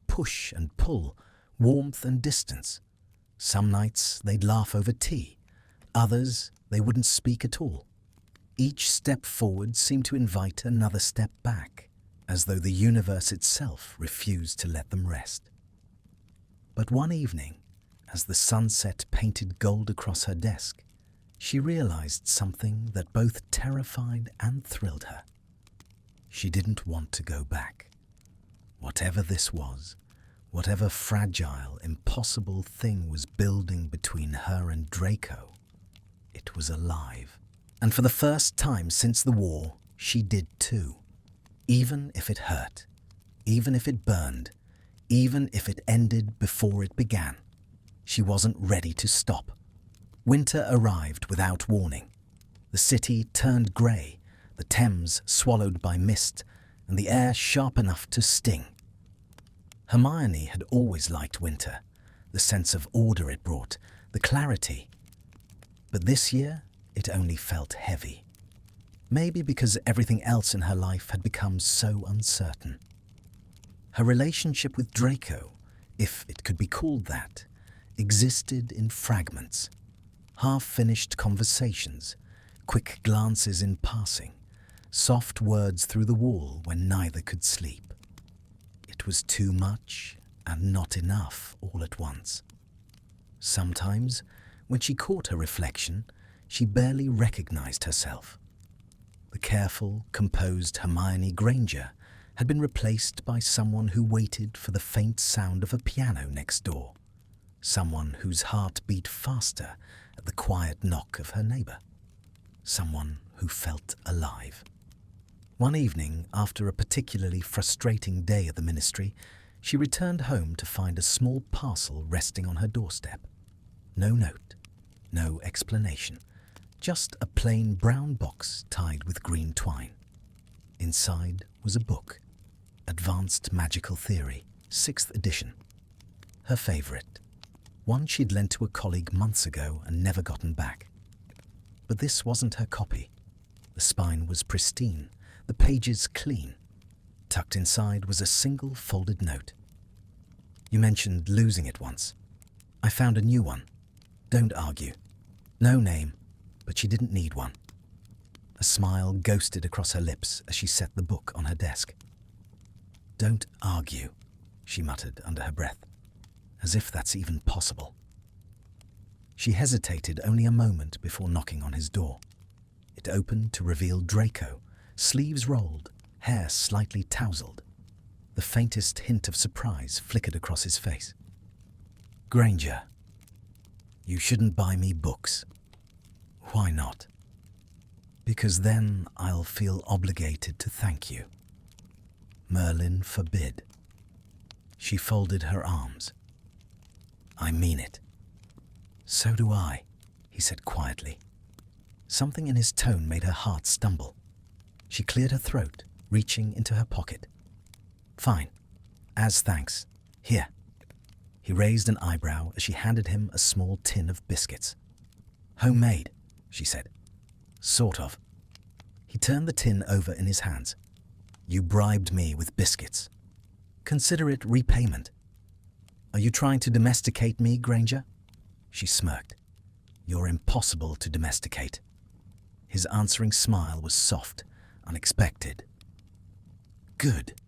Push and pull, warmth and distance. Some nights they'd laugh over tea. Others they wouldn't speak at all. Each step forward seemed to invite another step back, as though the universe itself refused to let them rest. But one evening, as the sunset painted gold across her desk, she realized something that both terrified and thrilled her. She didn't want to go back. Whatever this was, whatever fragile, impossible thing was building between her and Draco, it was alive. And for the first time since the war, she did too. Even if it hurt, even if it burned, even if it ended before it began, she wasn't ready to stop. Winter arrived without warning. The city turned grey, the Thames swallowed by mist, and the air sharp enough to sting. Hermione had always liked winter, the sense of order it brought, the clarity. But this year, it only felt heavy. Maybe because everything else in her life had become so uncertain. Her relationship with Draco, if it could be called that, existed in fragments. Half-finished conversations, quick glances in passing, soft words through the wall when neither could sleep. It was too much and not enough all at once. Sometimes, when she caught her reflection, she barely recognized herself. The careful, composed Hermione Granger had been replaced by someone who waited for the faint sound of a piano next door, someone whose heart beat faster at the quiet knock of her neighbor, someone who felt alive. One evening, after a particularly frustrating day at the ministry, she returned home to find a small parcel resting on her doorstep. No note, no explanation, just a plain brown box tied with green twine. Inside was a book, Advanced Magical Theory, 6th edition. Her favorite, one she'd lent to a colleague months ago and never gotten back. But this wasn't her copy. The spine was pristine, the pages clean. Tucked inside was a single folded note. "You mentioned losing it once. I found a new one. Don't argue. No name, but she didn't need one." A smile ghosted across her lips as she set the book on her desk. "Don't argue," she muttered under her breath, as if that's even possible. She hesitated only a moment before knocking on his door. It opened to reveal Draco, sleeves rolled, hair slightly tousled. The faintest hint of surprise flickered across his face. "Granger, you shouldn't buy me books." "Why not?" "Because then I'll feel obligated to thank you." "Merlin forbid." She folded her arms. "I mean it." "So do I," he said quietly. Something in his tone made her heart stumble. She cleared her throat, reaching into her pocket. "Fine. As thanks. Here." He raised an eyebrow as she handed him a small tin of biscuits. "Homemade," she said. "Sort of." He turned the tin over in his hands. "You bribed me with biscuits. Consider it repayment." "Are you trying to domesticate me, Granger?" She smirked. "You're impossible to domesticate." His answering smile was soft, unexpected. "Good."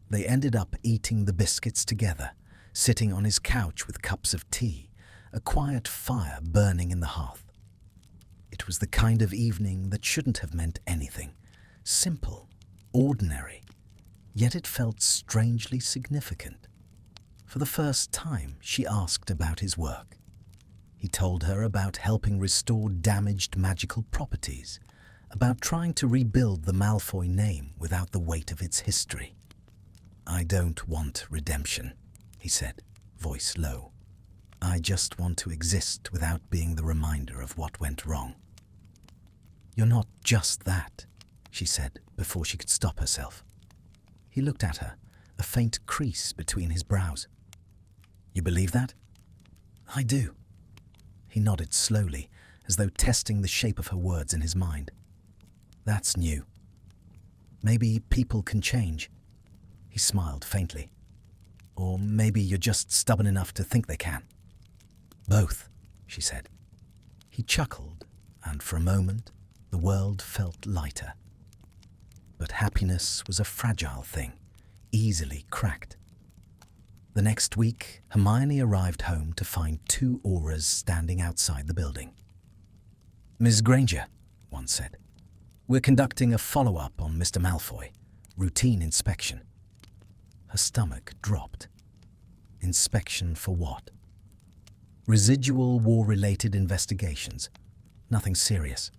They ended up eating the biscuits together, sitting on his couch with cups of tea, a quiet fire burning in the hearth. It was the kind of evening that shouldn't have meant anything. Simple, ordinary, yet it felt strangely significant. For the first time, she asked about his work. He told her about helping restore damaged magical properties, about trying to rebuild the Malfoy name without the weight of its history. "I don't want redemption," he said, voice low. "I just want to exist without being the reminder of what went wrong." "You're not just that," she said before she could stop herself. He looked at her, a faint crease between his brows. "You believe that?" "I do." He nodded slowly, as though testing the shape of her words in his mind. "That's new. Maybe people can change." He smiled faintly. "Or maybe you're just stubborn enough to think they can." "Both," she said. He chuckled, and for a moment, the world felt lighter. But happiness was a fragile thing, easily cracked. The next week, Hermione arrived home to find two auras standing outside the building. "Miss Granger," one said, "we're conducting a follow-up on Mr. Malfoy. Routine inspection." Her stomach dropped. Inspection for what? Residual war-related investigations. Nothing serious.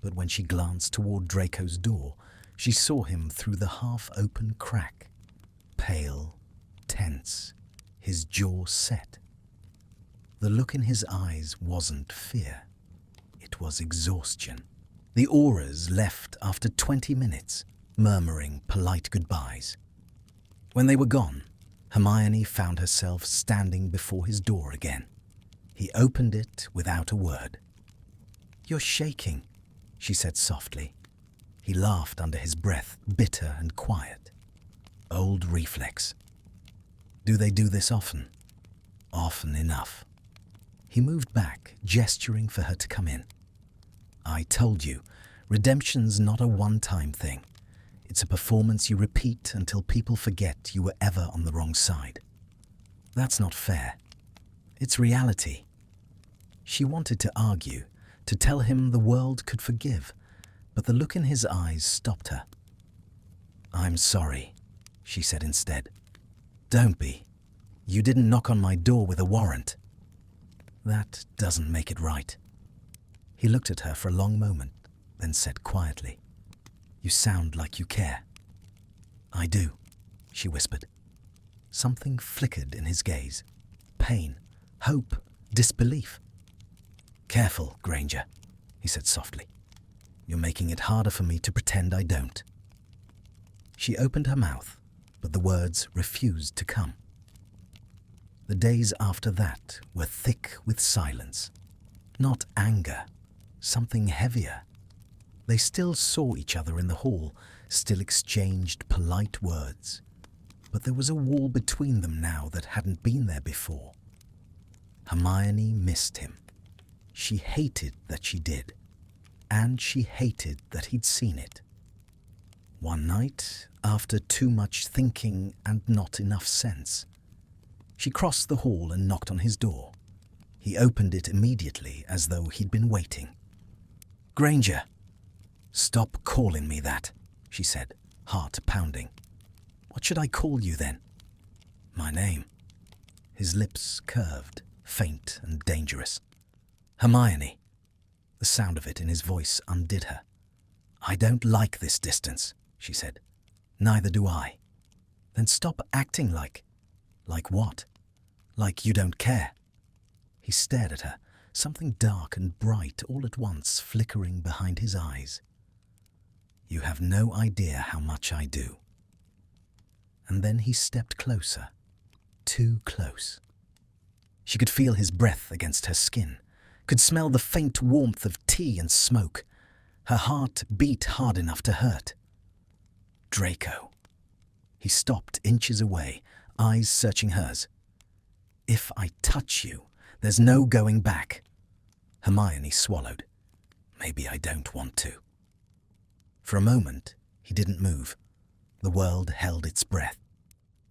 But when she glanced toward Draco's door, she saw him through the half-open crack. Pale, tense, his jaw set. The look in his eyes wasn't fear. It was exhaustion. The auras left after 20 minutes, murmuring polite goodbyes. When they were gone, Hermione found herself standing before his door again. He opened it without a word. "You're shaking," she said softly. He laughed under his breath, bitter and quiet. Old reflex. Do they do this often? Often enough. He moved back, gesturing for her to come in. "I told you, redemption's not a one-time thing. It's a performance you repeat until people forget you were ever on the wrong side. That's not fair. It's reality." She wanted to argue, to tell him the world could forgive, but the look in his eyes stopped her. "I'm sorry," she said instead. "Don't be. You didn't knock on my door with a warrant." "That doesn't make it right." He looked at her for a long moment, then said quietly, "You sound like you care." "I do," she whispered. Something flickered in his gaze. Pain, hope, disbelief. "Careful, Granger," he said softly. "You're making it harder for me to pretend I don't." She opened her mouth, but the words refused to come. The days after that were thick with silence. Not anger, something heavier. They still saw each other in the hall, still exchanged polite words. But there was a wall between them now that hadn't been there before. Hermione missed him. She hated that she did. And she hated that he'd seen it. One night, after too much thinking and not enough sense, she crossed the hall and knocked on his door. He opened it immediately as though he'd been waiting. "Granger." "Stop calling me that," she said, heart pounding. "What should I call you then?" "My name." His lips curved, faint and dangerous. "Hermione." The sound of it in his voice undid her. "I don't like this distance," she said. "Neither do I." "Then stop acting like..." "Like what?" "Like you don't care." He stared at her, something dark and bright all at once flickering behind his eyes. "You have no idea how much I do." And then he stepped closer, too close. She could feel his breath against her skin, could smell the faint warmth of tea and smoke. Her heart beat hard enough to hurt. Draco. He stopped inches away, eyes searching hers. "If I touch you, there's no going back." Hermione swallowed. "Maybe I don't want to." For a moment, he didn't move. The world held its breath.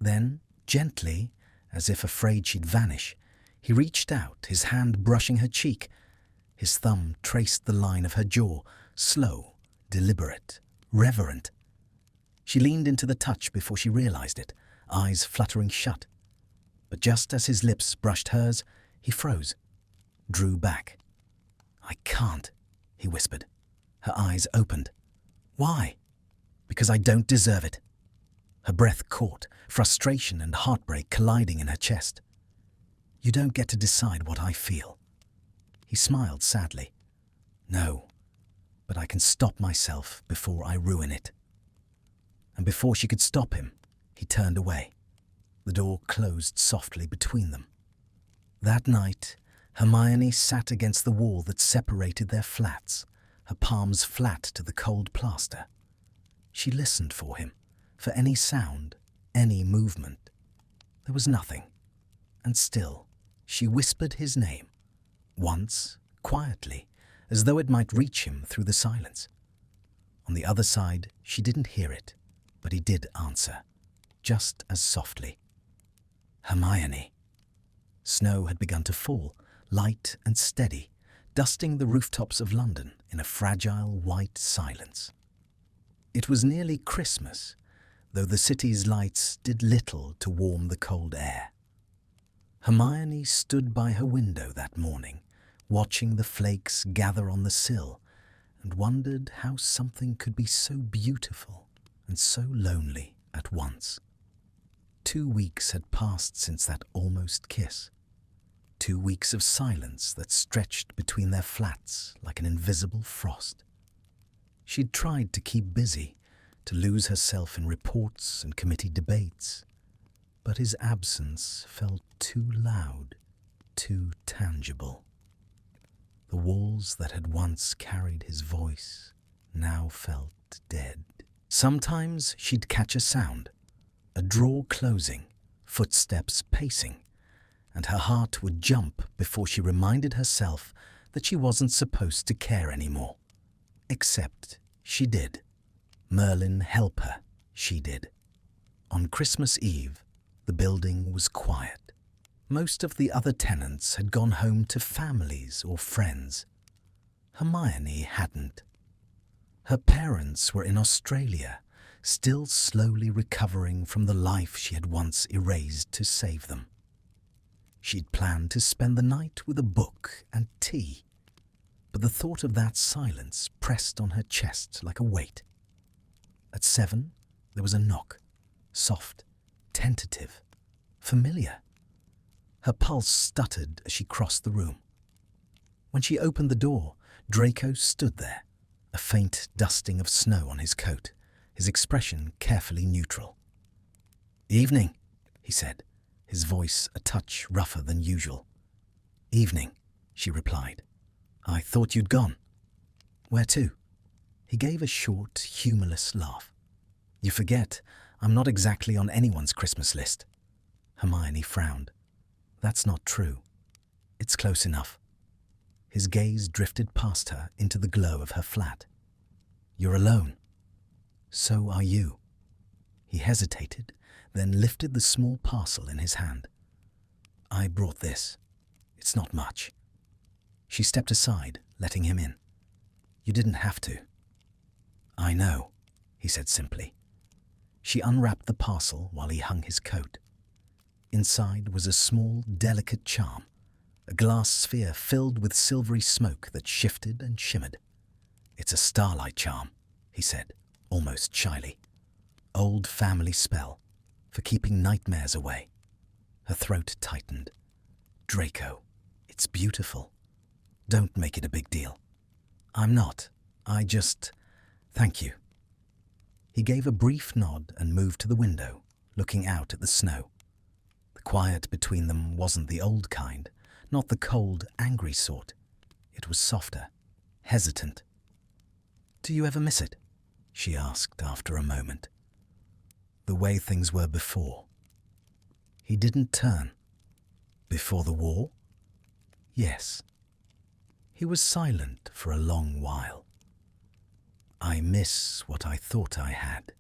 Then, gently, as if afraid she'd vanish, he reached out, his hand brushing her cheek. His thumb traced the line of her jaw, slow, deliberate, reverent. She leaned into the touch before she realized it, eyes fluttering shut. But just as his lips brushed hers, he froze, drew back. "I can't," he whispered. Her eyes opened. "Why?" "Because I don't deserve it." Her breath caught, frustration and heartbreak colliding in her chest. "You don't get to decide what I feel." He smiled sadly. "No, but I can stop myself before I ruin it." And before she could stop him, he turned away. The door closed softly between them. That night, Hermione sat against the wall that separated their flats, her palms flat to the cold plaster. She listened for him, for any sound, any movement. There was nothing. And still, she whispered his name, once, quietly, as though it might reach him through the silence. On the other side, she didn't hear it, but he did answer, just as softly. Hermione. Snow had begun to fall, light and steady, dusting the rooftops of London in a fragile white silence. It was nearly Christmas, though the city's lights did little to warm the cold air. Hermione stood by her window that morning, watching the flakes gather on the sill, and wondered how something could be so beautiful and so lonely at once. 2 weeks had passed since that almost kiss. 2 weeks of silence that stretched between their flats like an invisible frost. She'd tried to keep busy, to lose herself in reports and committee debates, but his absence felt too loud, too tangible. The walls that had once carried his voice now felt dead. Sometimes she'd catch a sound, a drawer closing, footsteps pacing, and her heart would jump before she reminded herself that she wasn't supposed to care anymore. Except she did. Merlin help her, she did. On Christmas Eve, the building was quiet. Most of the other tenants had gone home to families or friends. Hermione hadn't. Her parents were in Australia, still slowly recovering from the life she had once erased to save them. She'd planned to spend the night with a book and tea, but the thought of that silence pressed on her chest like a weight. At 7, there was a knock, soft, tentative, familiar. Her pulse stuttered as she crossed the room. When she opened the door, Draco stood there, a faint dusting of snow on his coat, his expression carefully neutral. "Evening," he said, his voice a touch rougher than usual. "Evening," she replied. "I thought you'd gone." "Where to?" He gave a short, humourless laugh. "You forget, I'm not exactly on anyone's Christmas list." Hermione frowned. "That's not true. It's close enough." His gaze drifted past her into the glow of her flat. "You're alone." "So are you." He hesitated, then lifted the small parcel in his hand. "I brought this. It's not much." She stepped aside, letting him in. "You didn't have to." "I know," he said simply. She unwrapped the parcel while he hung his coat. Inside was a small, delicate charm, a glass sphere filled with silvery smoke that shifted and shimmered. "It's a starlight charm," he said, almost shyly. "Old family spell, for keeping nightmares away." Her throat tightened. "Draco, it's beautiful. Don't make it a big deal." "I'm not. Thank you." He gave a brief nod and moved to the window, looking out at the snow. The quiet between them wasn't the old kind, not the cold, angry sort. It was softer, hesitant. "Do you ever miss it?" she asked after a moment. "The way things were before." He didn't turn. "Before the war?" "Yes." He was silent for a long while. "I miss what I thought I had,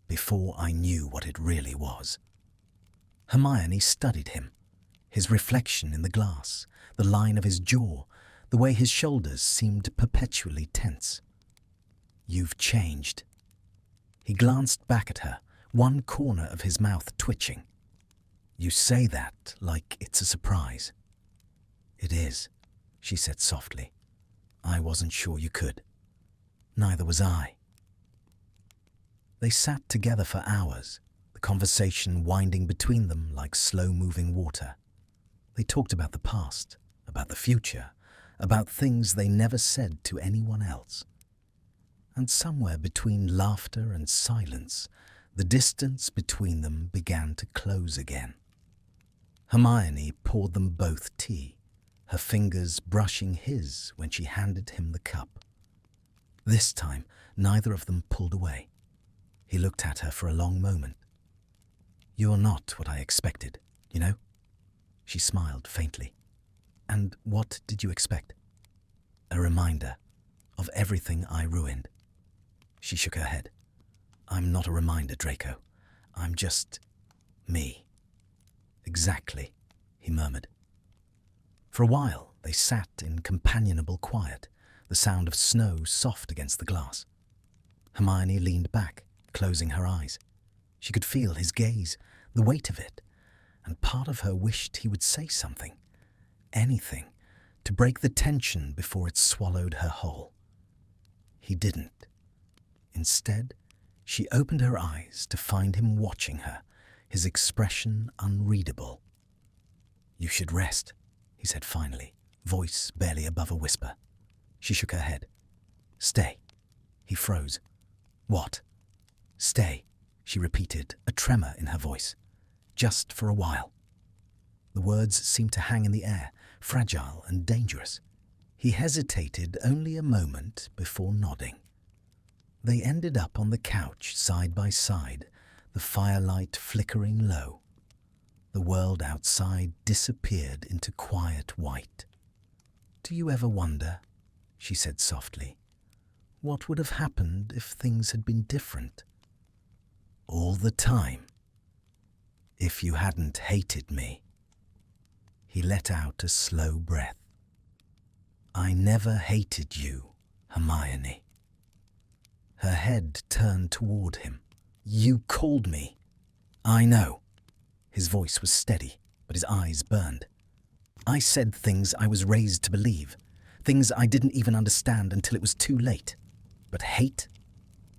before I knew what it really was." Hermione studied him, his reflection in the glass, the line of his jaw, the way his shoulders seemed perpetually tense. "You've changed." He glanced back at her, one corner of his mouth twitching. "You say that like it's a surprise." "It is," she said softly. "I wasn't sure you could." "Neither was I." They sat together for hours, the conversation winding between them like slow-moving water. They talked about the past, about the future, about things they never said to anyone else. And somewhere between laughter and silence, the distance between them began to close again. Hermione poured them both tea, her fingers brushing his when she handed him the cup. This time, neither of them pulled away. He looked at her for a long moment. "You're not what I expected, you know?" She smiled faintly. "And what did you expect?" "A reminder of everything I ruined." She shook her head. "I'm not a reminder, Draco. I'm just me." Exactly, he murmured. For a while they sat in companionable quiet, the sound of snow soft against the glass. Hermione leaned back, closing her eyes. She could feel his gaze, the weight of it, and part of her wished he would say something, anything, to break the tension before it swallowed her whole. He didn't. Instead, she opened her eyes to find him watching her, his expression unreadable. "You should rest," he said finally, voice barely above a whisper. She shook her head. "Stay." He froze. "What?" "Stay," she repeated, a tremor in her voice. "Just for a while." The words seemed to hang in the air, fragile and dangerous. He hesitated only a moment before nodding. They ended up on the couch side by side, the firelight flickering low. The world outside disappeared into quiet white. "Do you ever wonder," she said softly, "what would have happened if things had been different?" "All the time. If you hadn't hated me." He let out a slow breath. "I never hated you, Hermione." Her head turned toward him. "You called me." "I know." His voice was steady, but his eyes burned. "I said things I was raised to believe, things I didn't even understand until it was too late. But hate?"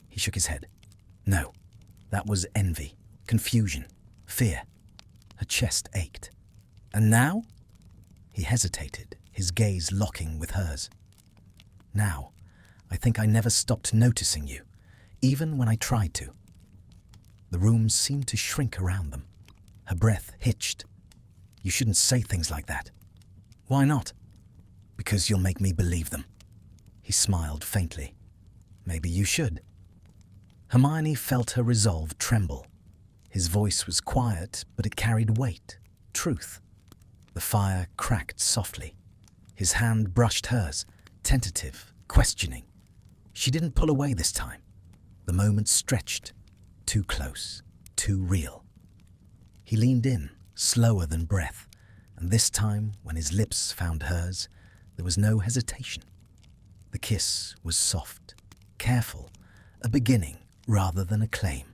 He shook his head. "No, that was envy, confusion, fear." Her chest ached. "And now?" He hesitated, his gaze locking with hers. "Now, I think I never stopped noticing you, even when I tried to." The room seemed to shrink around them. Her breath hitched. "You shouldn't say things like that." "Why not?" "Because you'll make me believe them." He smiled faintly. "Maybe you should." Hermione felt her resolve tremble. His voice was quiet, but it carried weight, truth. The fire cracked softly. His hand brushed hers, tentative, questioning. She didn't pull away this time. The moment stretched, too close, too real. He leaned in, slower than breath, and this time, when his lips found hers, there was no hesitation. The kiss was soft, careful, a beginning rather than a claim.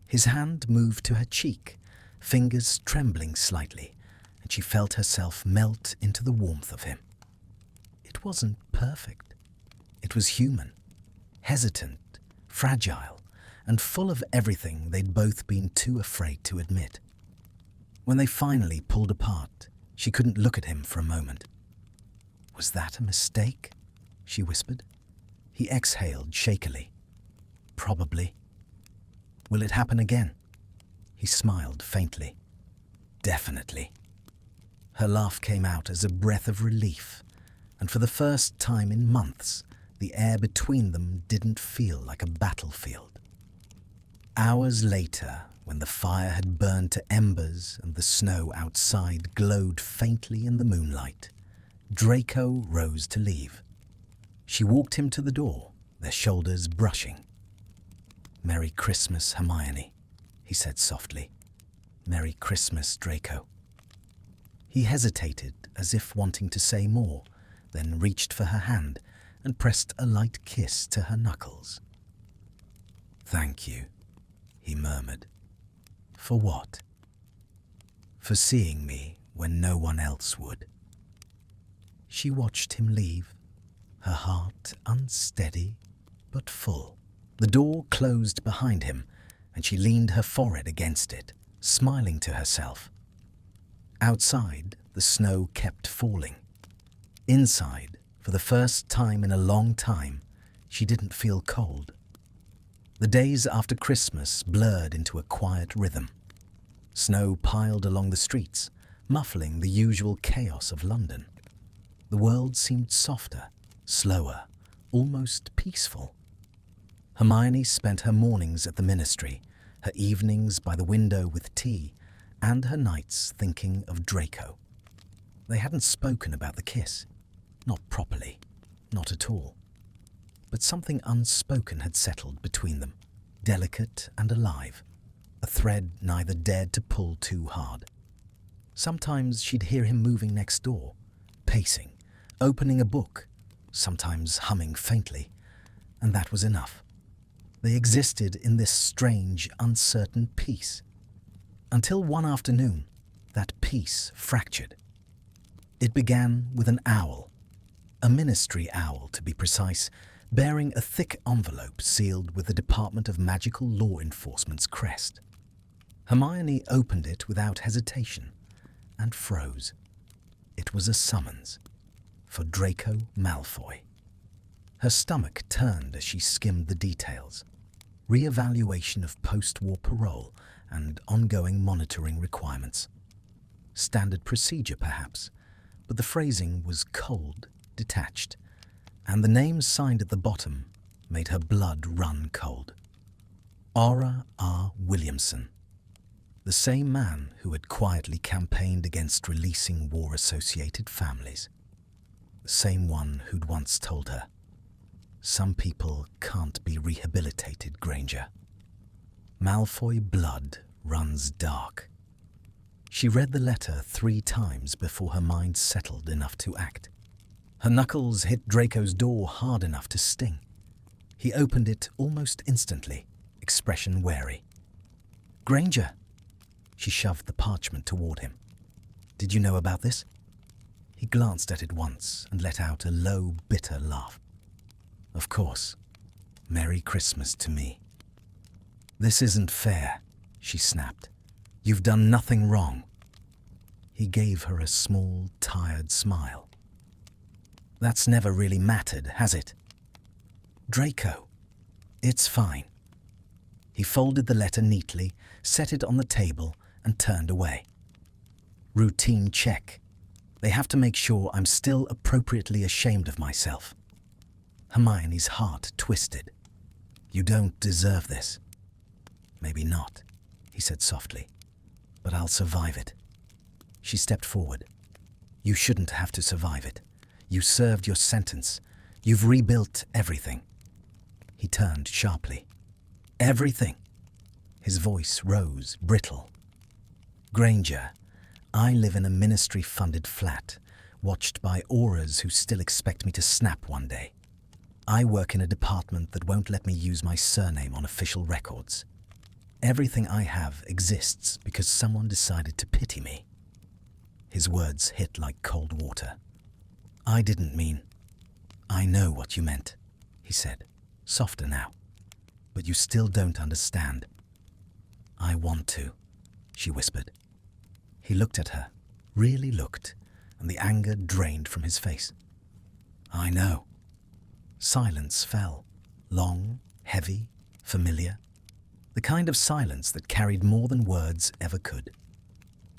His hand moved to her cheek, fingers trembling slightly, and she felt herself melt into the warmth of him. It wasn't perfect. It was human, hesitant, fragile, and full of everything they'd both been too afraid to admit. When they finally pulled apart, she couldn't look at him for a moment. "Was that a mistake?" she whispered. He exhaled shakily. "Probably." "Will it happen again?" He smiled faintly. "Definitely." Her laugh came out as a breath of relief, and for the first time in months, the air between them didn't feel like a battlefield. Hours later, when the fire had burned to embers and the snow outside glowed faintly in the moonlight, Draco rose to leave. She walked him to the door, their shoulders brushing. "Merry Christmas, Hermione," he said softly. "Merry Christmas, Draco." He hesitated, as if wanting to say more, then reached for her hand and pressed a light kiss to her knuckles. "Thank you," he murmured. "For what?" "For seeing me when no one else would." She watched him leave, her heart unsteady but full. The door closed behind him, and she leaned her forehead against it, smiling to herself. Outside, the snow kept falling. Inside, for the first time in a long time, she didn't feel cold. The days after Christmas blurred into a quiet rhythm. Snow piled along the streets, muffling the usual chaos of London. The world seemed softer, slower, almost peaceful. Hermione spent her mornings at the ministry, her evenings by the window with tea, and her nights thinking of Draco. They hadn't spoken about the kiss. Not properly, not at all. But something unspoken had settled between them, delicate and alive, a thread neither dared to pull too hard. Sometimes she'd hear him moving next door, pacing, opening a book, sometimes humming faintly, and that was enough. They existed in this strange, uncertain peace. Until one afternoon, that peace fractured. It began with an owl, a ministry owl to be precise, bearing a thick envelope sealed with the Department of Magical Law Enforcement's crest. Hermione opened it without hesitation and froze. It was a summons for Draco Malfoy. Her stomach turned as she skimmed the details. Re-evaluation of post-war parole and ongoing monitoring requirements. Standard procedure, perhaps, but the phrasing was cold, detached, and the name signed at the bottom made her blood run cold. Aura R. Williamson, the same man who had quietly campaigned against releasing war-associated families. The same one who'd once told her, "Some people can't be rehabilitated, Granger." Malfoy blood runs dark. She read the letter 3 times before her mind settled enough to act. Her knuckles hit Draco's door hard enough to sting. He opened it almost instantly, expression wary. "Granger." She shoved the parchment toward him. "Did you know about this?" He glanced at it once and let out a low, bitter laugh. "Of course. Merry Christmas to me." "This isn't fair," she snapped. "You've done nothing wrong." He gave her a small, tired smile. "That's never really mattered, has it?" "Draco, it's fine." He folded the letter neatly, set it on the table, and turned away. "Routine check. They have to make sure I'm still appropriately ashamed of myself." Hermione's heart twisted. "You don't deserve this." "Maybe not," he said softly, "but I'll survive it." She stepped forward. "You shouldn't have to survive it. You served your sentence. You've rebuilt everything." He turned sharply. "Everything?" His voice rose, brittle. "Granger, I live in a ministry-funded flat, watched by auras who still expect me to snap one day. I work in a department that won't let me use my surname on official records. Everything I have exists because someone decided to pity me." His words hit like cold water. "I didn't mean—" "I know what you meant," he said, softer now. "But you still don't understand." "I want to," she whispered. He looked at her, really looked, and the anger drained from his face. "I know." Silence fell, long, heavy, familiar, the kind of silence that carried more than words ever could.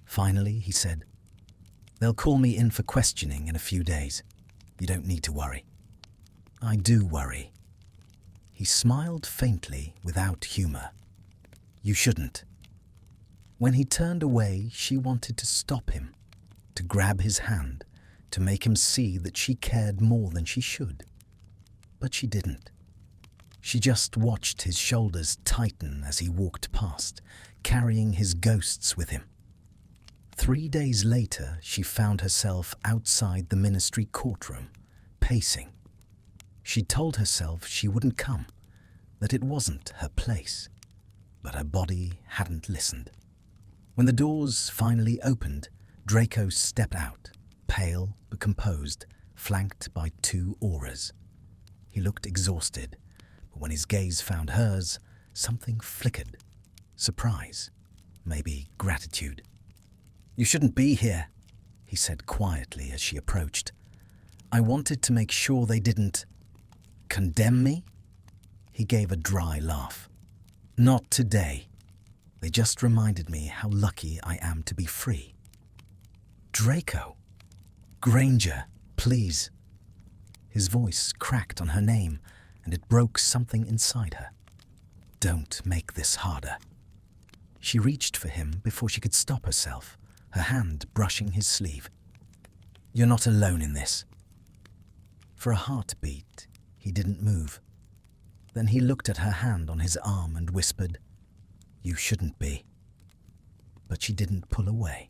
Finally, he said, "They'll call me in for questioning in a few days. You don't need to worry." "I do worry." He smiled faintly, without humor. "You shouldn't." When he turned away, she wanted to stop him, to grab his hand, to make him see that she cared more than she should. But she didn't. She just watched his shoulders tighten as he walked past, carrying his ghosts with him. 3 days later, she found herself outside the ministry courtroom, pacing. She told herself she wouldn't come, that it wasn't her place, but her body hadn't listened. When the doors finally opened, Draco stepped out, pale but composed, flanked by 2 auras. He looked exhausted, but when his gaze found hers, something flickered. Surprise, maybe gratitude. "You shouldn't be here," he said quietly as she approached. "I wanted to make sure they didn't—" "Condemn me?" He gave a dry laugh. "Not today. They just reminded me how lucky I am to be free." "Draco." "Granger, please." His voice cracked on her name, and it broke something inside her. "Don't make this harder." She reached for him before she could stop herself, her hand brushing his sleeve. "You're not alone in this." For a heartbeat, he didn't move. Then he looked at her hand on his arm and whispered, "You shouldn't be." But she didn't pull away.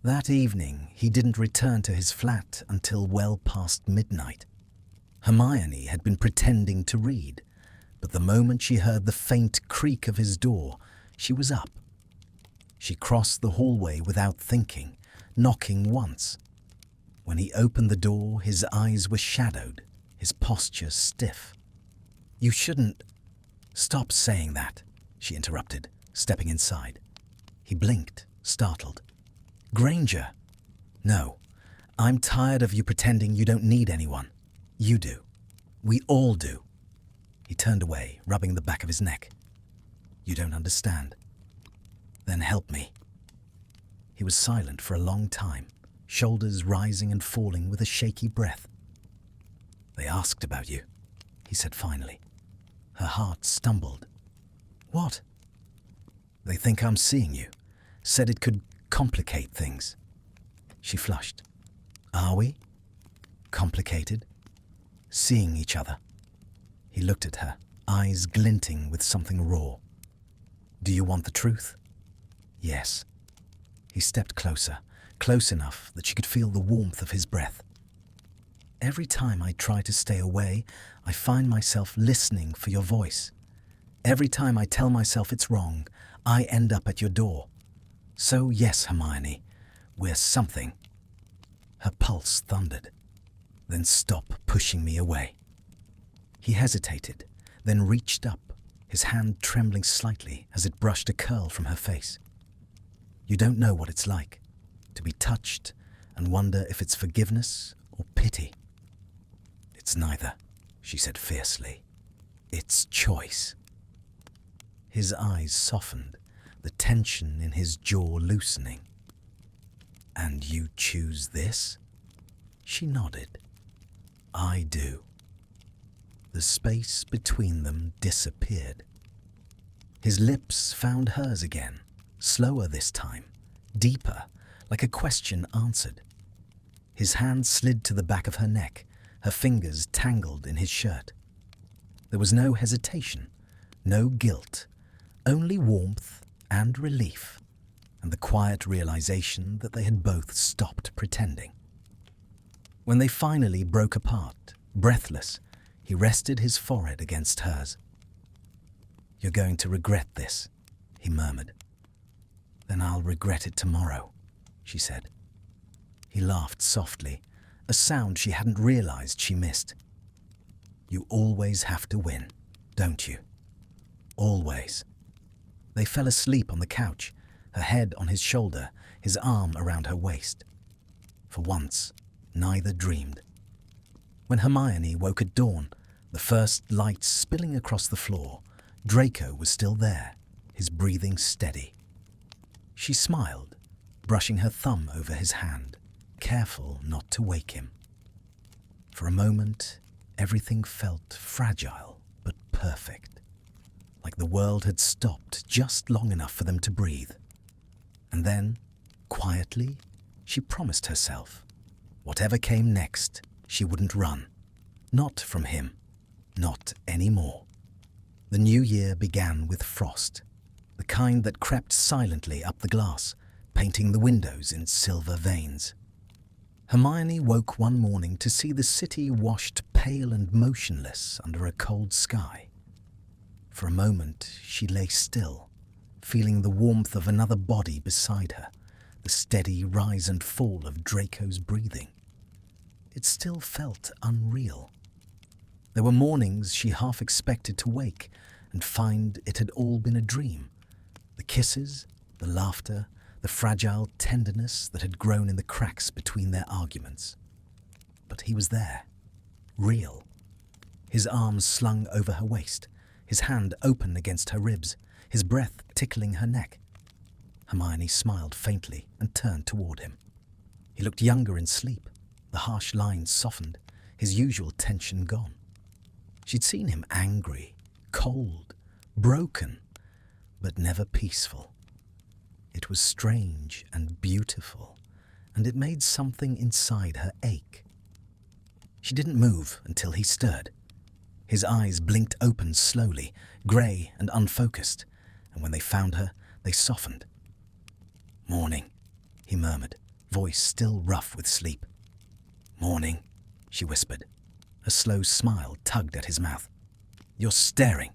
That evening, he didn't return to his flat until well past midnight. Hermione had been pretending to read, but the moment she heard the faint creak of his door, she was up. She crossed the hallway without thinking, knocking once. When he opened the door, his eyes were shadowed, his posture stiff. "You shouldn't—" "Stop saying that," she interrupted, stepping inside. He blinked, startled. "Granger!" "No, I'm tired of you pretending you don't need anyone. You do. We all do." He turned away, rubbing the back of his neck. "You don't understand. Then help me." He was silent for a long time, shoulders rising and falling with a shaky breath. "They asked about you," he said finally. Her heart stumbled. "What?" "They think I'm seeing you. Said it could complicate things." She flushed. "Are we? Complicated? Seeing each other?" He looked at her, eyes glinting with something raw. "Do you want the truth?" "Yes." He stepped closer, close enough that she could feel the warmth of his breath. "Every time I try to stay away, I find myself listening for your voice. Every time I tell myself it's wrong, I end up at your door. So yes, Hermione, we're something." Her pulse thundered. "Then stop pushing me away." He hesitated, then reached up, his hand trembling slightly as it brushed a curl from her face. "You don't know what it's like, to be touched and wonder if it's forgiveness or pity." "It's neither," she said fiercely. "It's choice." His eyes softened, the tension in his jaw loosening. "And you choose this?" She nodded. "I do." The space between them disappeared. His lips found hers again, slower this time, deeper, like a question answered. His hand slid to the back of her neck, her fingers tangled in his shirt. There was no hesitation, no guilt, only warmth and relief, and the quiet realization that they had both stopped pretending. When they finally broke apart, breathless, he rested his forehead against hers. "You're going to regret this," he murmured. "Then I'll regret it tomorrow," she said. He laughed softly, a sound she hadn't realized she missed. "You always have to win, don't you? Always." They fell asleep on the couch, her head on his shoulder, his arm around her waist. For once, neither dreamed. When Hermione woke at dawn, the first light spilling across the floor, Draco was still there, his breathing steady. She smiled, brushing her thumb over his hand, careful not to wake him. For a moment, everything felt fragile but perfect, like the world had stopped just long enough for them to breathe. And then, quietly, she promised herself, whatever came next, she wouldn't run. Not from him, not anymore. The new year began with frost, the kind that crept silently up the glass, painting the windows in silver veins. Hermione woke one morning to see the city washed pale and motionless under a cold sky. For a moment, she lay still, feeling the warmth of another body beside her, the steady rise and fall of Draco's breathing. It still felt unreal. There were mornings she half expected to wake and find it had all been a dream. The kisses, the laughter, the fragile tenderness that had grown in the cracks between their arguments. But he was there, real. His arms slung over her waist, his hand open against her ribs, his breath tickling her neck. Hermione smiled faintly and turned toward him. He looked younger in sleep, the harsh lines softened, his usual tension gone. She'd seen him angry, cold, broken, but never peaceful. It was strange and beautiful, and it made something inside her ache. She didn't move until he stirred. His eyes blinked open slowly, grey and unfocused, and when they found her, they softened. "Morning," he murmured, voice still rough with sleep. "Morning," she whispered. A slow smile tugged at his mouth. "You're staring."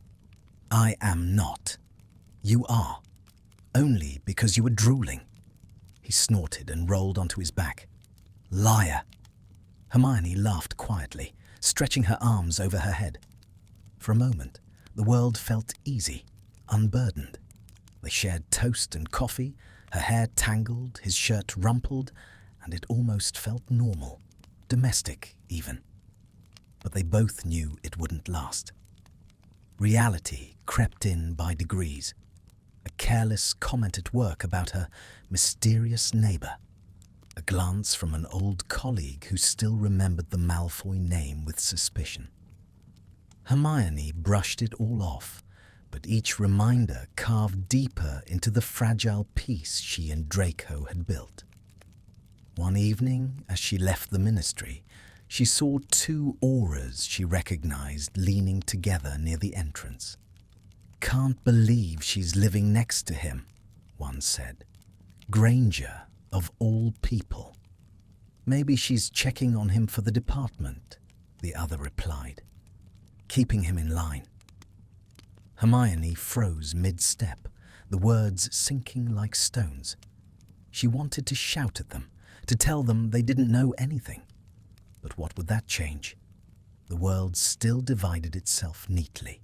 "I am not." "You are. Only because you were drooling." He snorted and rolled onto his back. "Liar." Hermione laughed quietly, stretching her arms over her head. For a moment, the world felt easy, unburdened. They shared toast and coffee, her hair tangled, his shirt rumpled, and it almost felt normal, domestic even. But they both knew it wouldn't last. Reality crept in by degrees. A careless comment at work about her mysterious neighbour. A glance from an old colleague who still remembered the Malfoy name with suspicion. Hermione brushed it all off, but each reminder carved deeper into the fragile peace she and Draco had built. One evening, as she left the ministry, she saw two auras she recognized leaning together near the entrance. "Can't believe she's living next to him," one said. "Granger, of all people." "Maybe she's checking on him for the department," the other replied. "Keeping him in line." Hermione froze mid-step, the words sinking like stones. She wanted to shout at them, to tell them they didn't know anything. But what would that change? The world still divided itself neatly.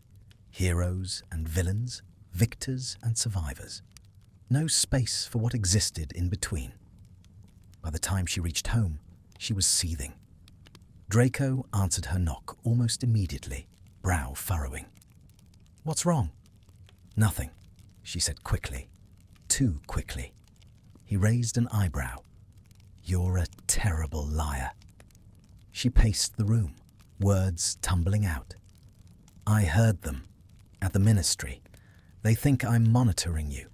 Heroes and villains, victors and survivors. No space for what existed in between. By the time she reached home, she was seething. Draco answered her knock almost immediately, brow furrowing. "What's wrong?" "Nothing," she said quickly. Too quickly. He raised an eyebrow. "You're a terrible liar." She paced the room, words tumbling out. "I heard them. At the ministry. They think I'm monitoring you.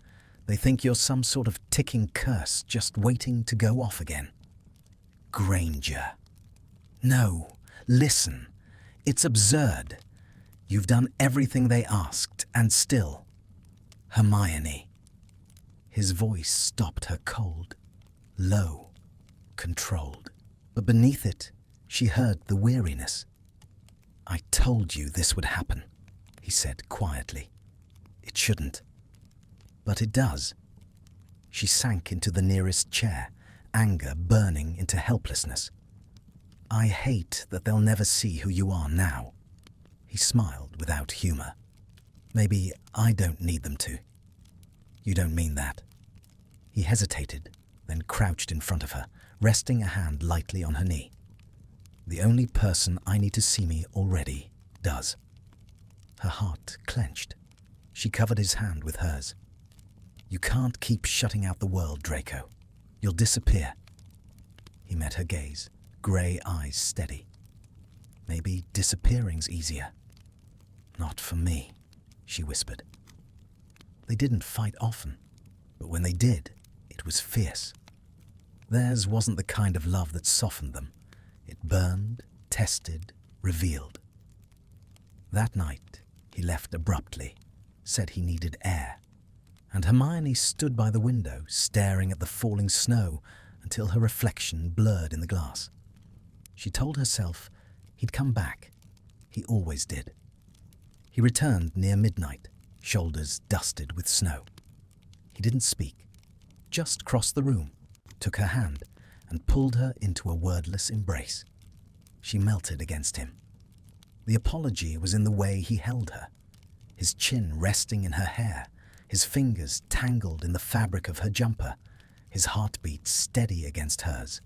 They think you're some sort of ticking curse just waiting to go off again." "Granger." "No, listen. It's absurd. You've done everything they asked, and still." "Hermione." His voice stopped her cold, low, controlled. But beneath it, she heard the weariness. "I told you this would happen," he said quietly. "It shouldn't. But it does." She sank into the nearest chair, anger burning into helplessness. "I hate that they'll never see who you are now." He smiled without humor. "Maybe I don't need them to." "You don't mean that." He hesitated, then crouched in front of her, resting a hand lightly on her knee. "The only person I need to see me already does." Her heart clenched. She covered his hand with hers. "You can't keep shutting out the world, Draco. You'll disappear." He met her gaze, grey eyes steady. "Maybe disappearing's easier." "Not for me," she whispered. They didn't fight often, but when they did, it was fierce. Theirs wasn't the kind of love that softened them. It burned, tested, revealed. That night, he left abruptly, said he needed air, and Hermione stood by the window, staring at the falling snow until her reflection blurred in the glass. She told herself he'd come back. He always did. He returned near midnight, shoulders dusted with snow. He didn't speak, just crossed the room, took her hand, and pulled her into a wordless embrace. She melted against him. The apology was in the way he held her, his chin resting in her hair, his fingers tangled in the fabric of her jumper, his heartbeat steady against hers.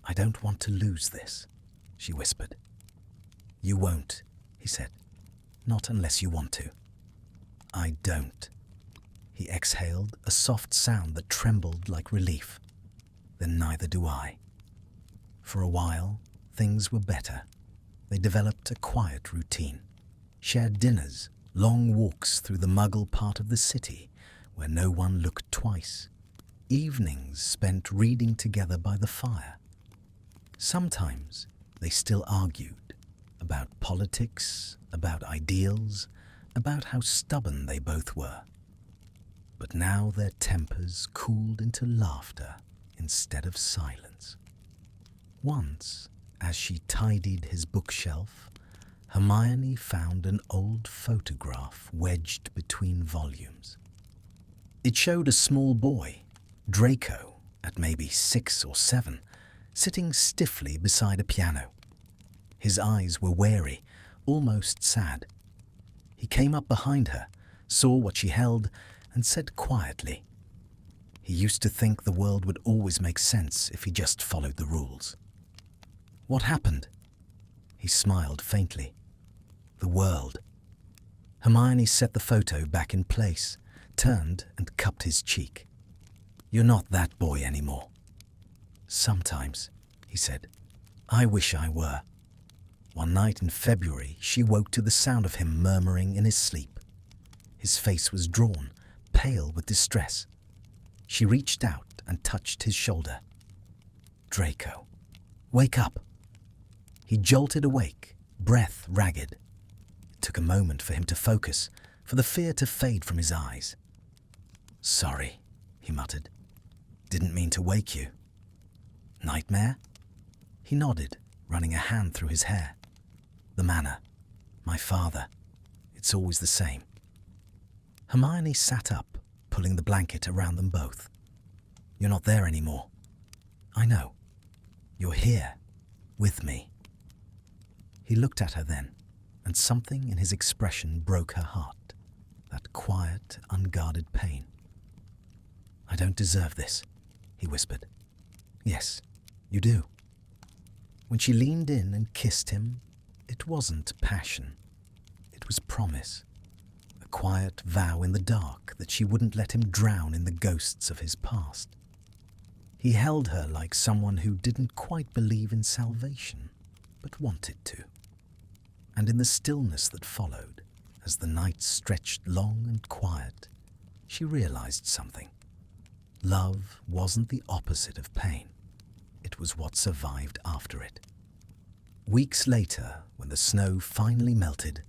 "I don't want to lose this," she whispered. "You won't," he said. "Not unless you want to." "I don't." He exhaled a soft sound that trembled like relief. "Then neither do I." For a while, things were better. They developed a quiet routine. Shared dinners, long walks through the Muggle part of the city where no one looked twice. Evenings spent reading together by the fire. Sometimes they still argued about politics, about ideals, about how stubborn they both were. But now their tempers cooled into laughter instead of silence. Once, as she tidied his bookshelf, Hermione found an old photograph wedged between volumes. It showed a small boy, Draco, at maybe 6 or 7, sitting stiffly beside a piano. His eyes were wary, almost sad. He came up behind her, saw what she held, and said quietly, he used to think the world would always make sense if he just followed the rules. What happened? He smiled faintly. The world. Hermione set the photo back in place, turned and cupped his cheek. You're not that boy anymore. Sometimes, he said. I wish I were. One night in February, she woke to the sound of him murmuring in his sleep. His face was drawn, pale with distress. She reached out and touched his shoulder. Draco, wake up. He jolted awake, breath ragged. It took a moment for him to focus, for the fear to fade from his eyes. Sorry, he muttered. Didn't mean to wake you. Nightmare? He nodded, running a hand through his hair. The manor. My father. It's always the same. Hermione sat up, pulling the blanket around them both. You're not there anymore. I know. You're here, with me. He looked at her then, and something in his expression broke her heart, that quiet, unguarded pain. I don't deserve this, he whispered. Yes, you do. When she leaned in and kissed him, it wasn't passion. It was promise. A quiet vow in the dark that she wouldn't let him drown in the ghosts of his past. He held her like someone who didn't quite believe in salvation, but wanted to. And in the stillness that followed, as the night stretched long and quiet, she realized something. Love wasn't the opposite of pain. It was what survived after it. Weeks later, when the snow finally melted,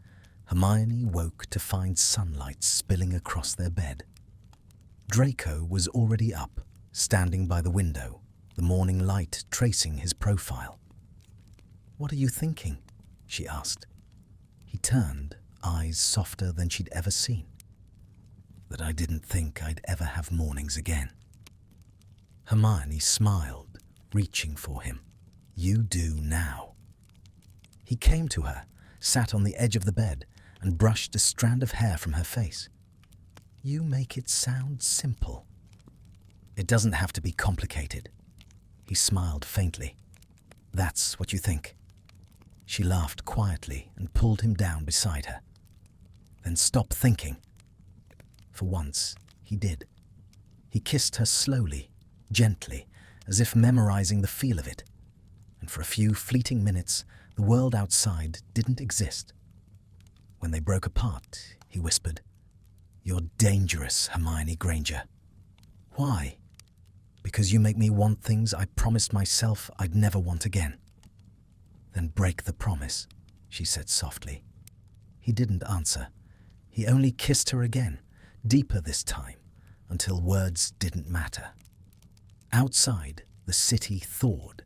Hermione woke to find sunlight spilling across their bed. Draco was already up, standing by the window, the morning light tracing his profile. What are you thinking? She asked. He turned, eyes softer than she'd ever seen. That I didn't think I'd ever have mornings again. Hermione smiled, reaching for him. You do now. He came to her, sat on the edge of the bed, and brushed a strand of hair from her face. You make it sound simple. It doesn't have to be complicated. He smiled faintly. That's what you think. She laughed quietly and pulled him down beside her. Then stop thinking. For once, he did. He kissed her slowly, gently, as if memorizing the feel of it. And for a few fleeting minutes, the world outside didn't exist. When they broke apart, he whispered, You're dangerous, Hermione Granger. Why? Because you make me want things I promised myself I'd never want again. Then break the promise, she said softly. He didn't answer. He only kissed her again, deeper this time, until words didn't matter. Outside, the city thawed.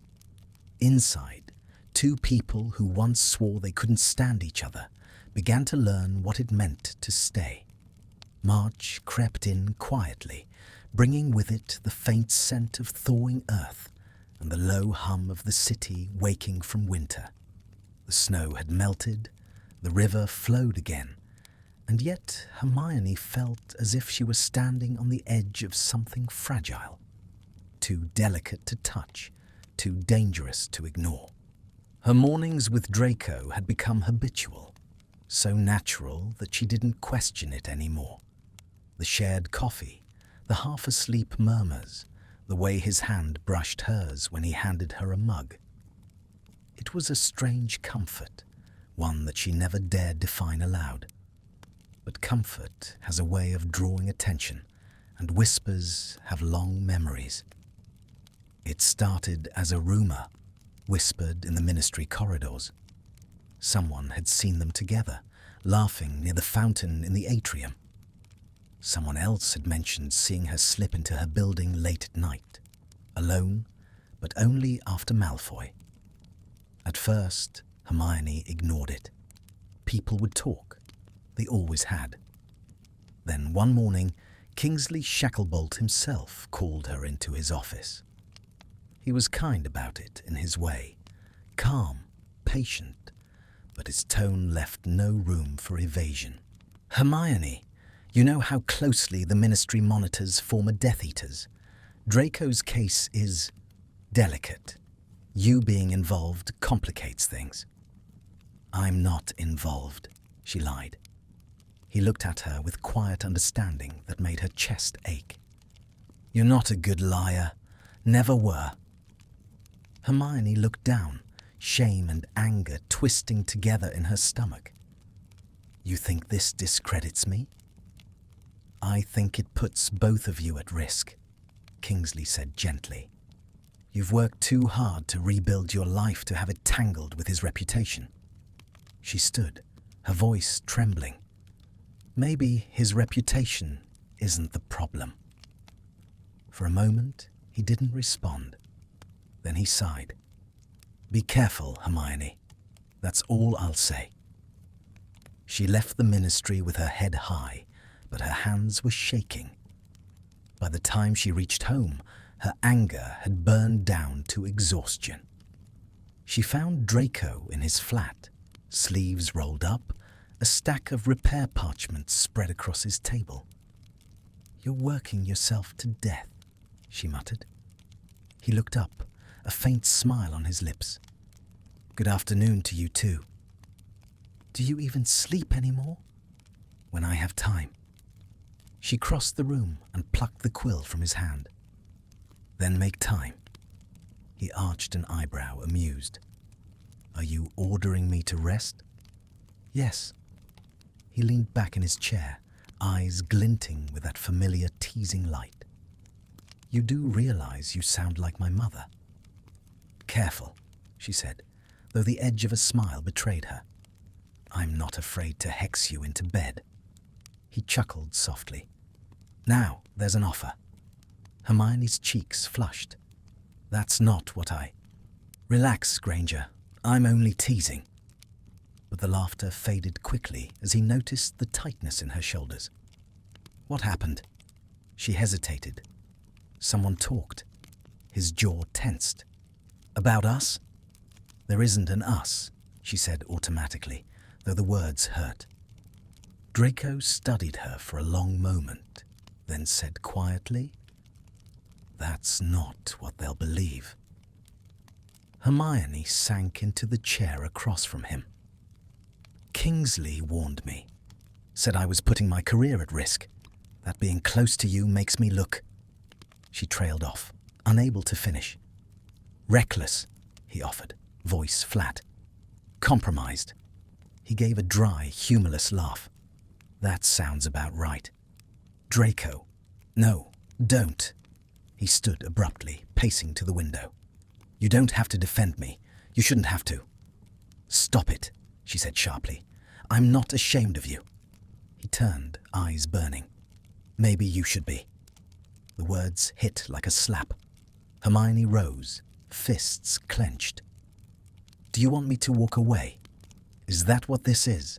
Inside, two people who once swore they couldn't stand each other began to learn what it meant to stay. March crept in quietly, bringing with it the faint scent of thawing earth and the low hum of the city waking from winter. The snow had melted, the river flowed again, and yet Hermione felt as if she was standing on the edge of something fragile, too delicate to touch, too dangerous to ignore. Her mornings with Draco had become habitual, so natural that she didn't question it anymore. The shared coffee, the half-asleep murmurs, the way his hand brushed hers when he handed her a mug. It was a strange comfort, one that she never dared define aloud. But comfort has a way of drawing attention, and whispers have long memories. It started as a rumor, whispered in the ministry corridors. Someone had seen them together, laughing near the fountain in the atrium. Someone else had mentioned seeing her slip into her building late at night. alone, but only after Malfoy. At first, Hermione ignored it. People would talk. They always had. Then one morning, Kingsley Shacklebolt himself called her into his office. He was kind about it in his way, calm, patient, but his tone left no room for evasion. "Hermione, you know how closely the Ministry monitors former Death Eaters. Draco's case is delicate. You being involved complicates things." "I'm not involved," she lied. He looked at her with quiet understanding that made her chest ache. "You're not a good liar. Never were." Hermione looked down, shame and anger twisting together in her stomach. "You think this discredits me?" "I think it puts both of you at risk," Kingsley said gently. "You've worked too hard to rebuild your life to have it tangled with his reputation." She stood, her voice trembling. Maybe his reputation isn't the problem. For a moment, he didn't respond. Then he sighed. "Be careful, Hermione. That's all I'll say." She left the Ministry with her head high, but her hands were shaking. By the time she reached home, her anger had burned down to exhaustion. She found Draco in his flat, sleeves rolled up, a stack of repair parchments spread across his table. "You're working yourself to death," she muttered. He looked up, a faint smile on his lips. "Good afternoon to you too. Do you even sleep anymore?" "When I have time." She crossed the room and plucked the quill from his hand. "Then make time." He arched an eyebrow, amused. "Are you ordering me to rest?" "Yes." He leaned back in his chair, eyes glinting with that familiar teasing light. "You do realize you sound like my mother." "Careful," she said, though the edge of a smile betrayed her. "I'm not afraid to hex you into bed." He chuckled softly. "Now, there's an offer." Hermione's cheeks flushed. "That's not what I—" "Relax, Granger. I'm only teasing." But the laughter faded quickly as he noticed the tightness in her shoulders. "What happened?" She hesitated. Someone talked. His jaw tensed. "About us?" "There isn't an us," she said automatically, though the words hurt. Draco studied her for a long moment, then said quietly, "That's not what they'll believe." Hermione sank into the chair across from him. "Kingsley warned me. Said I was putting my career at risk. That being close to you makes me look—" She trailed off, unable to finish. "Reckless," he offered, voice flat. "Compromised." He gave a dry, humorless laugh. "That sounds about right." "Draco." "No, don't." He stood abruptly, pacing to the window. "You don't have to defend me. You shouldn't have to." "Stop it," she said sharply. "I'm not ashamed of you." He turned, eyes burning. "Maybe you should be." The words hit like a slap. Hermione rose, fists clenched. "Do you want me to walk away? Is that what this is?"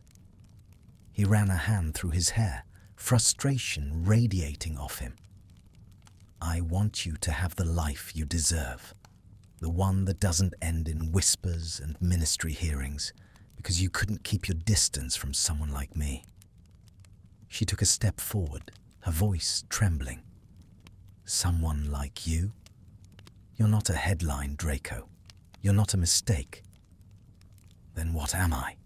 He ran a hand through his hair, frustration radiating off him. "I want you to have the life you deserve. The one that doesn't end in whispers and ministry hearings, because you couldn't keep your distance from someone like me." She took a step forward, her voice trembling. "Someone like you? You're not a headline, Draco. You're not a mistake." "Then what am I?"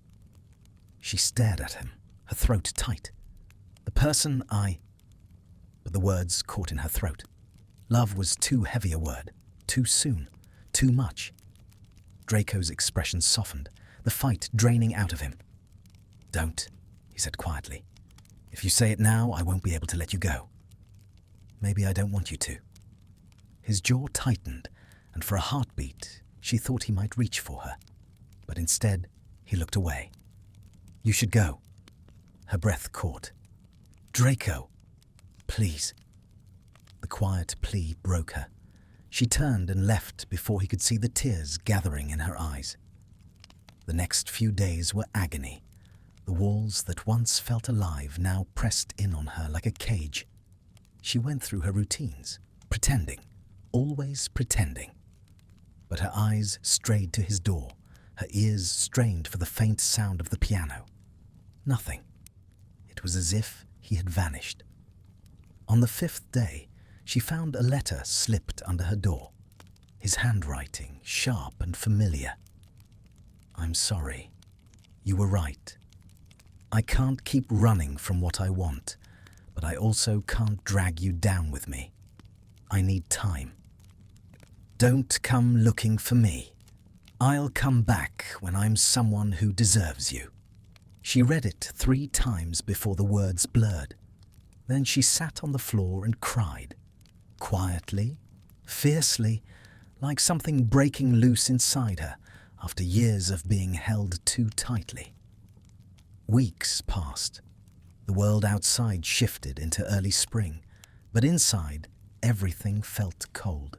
She stared at him, her throat tight. "The person But the words caught in her throat. Love was too heavy a word, too soon, too much. Draco's expression softened, the fight draining out of him. "Don't," he said quietly. "If you say it now, I won't be able to let you go." "Maybe I don't want you to." His jaw tightened, and for a heartbeat, she thought he might reach for her. But instead, he looked away. "You should go." Her breath caught. "Draco, please." The quiet plea broke her. She turned and left before he could see the tears gathering in her eyes. The next few days were agony. The walls that once felt alive now pressed in on her like a cage. She went through her routines, pretending, always pretending. But her eyes strayed to his door, her ears strained for the faint sound of the piano. Nothing. It was as if he had vanished. On the 5th day, she found a letter slipped under her door, his handwriting sharp and familiar. "I'm sorry. You were right. I can't keep running from what I want, but I also can't drag you down with me. I need time. Don't come looking for me. I'll come back when I'm someone who deserves you." She read it 3 times before the words blurred. Then she sat on the floor and cried, quietly, fiercely, like something breaking loose inside her after years of being held too tightly. Weeks passed. The world outside shifted into early spring, but inside, everything felt cold.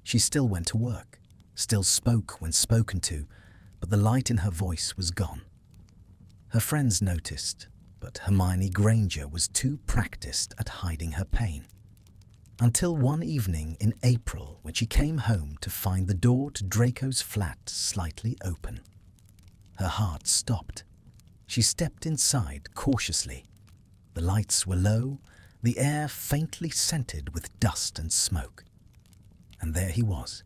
She still went to work, still spoke when spoken to, but the light in her voice was gone. Her friends noticed, but Hermione Granger was too practiced at hiding her pain. Until one evening in April, when she came home to find the door to Draco's flat slightly open. Her heart stopped. She stepped inside cautiously. The lights were low, the air faintly scented with dust and smoke. And there he was,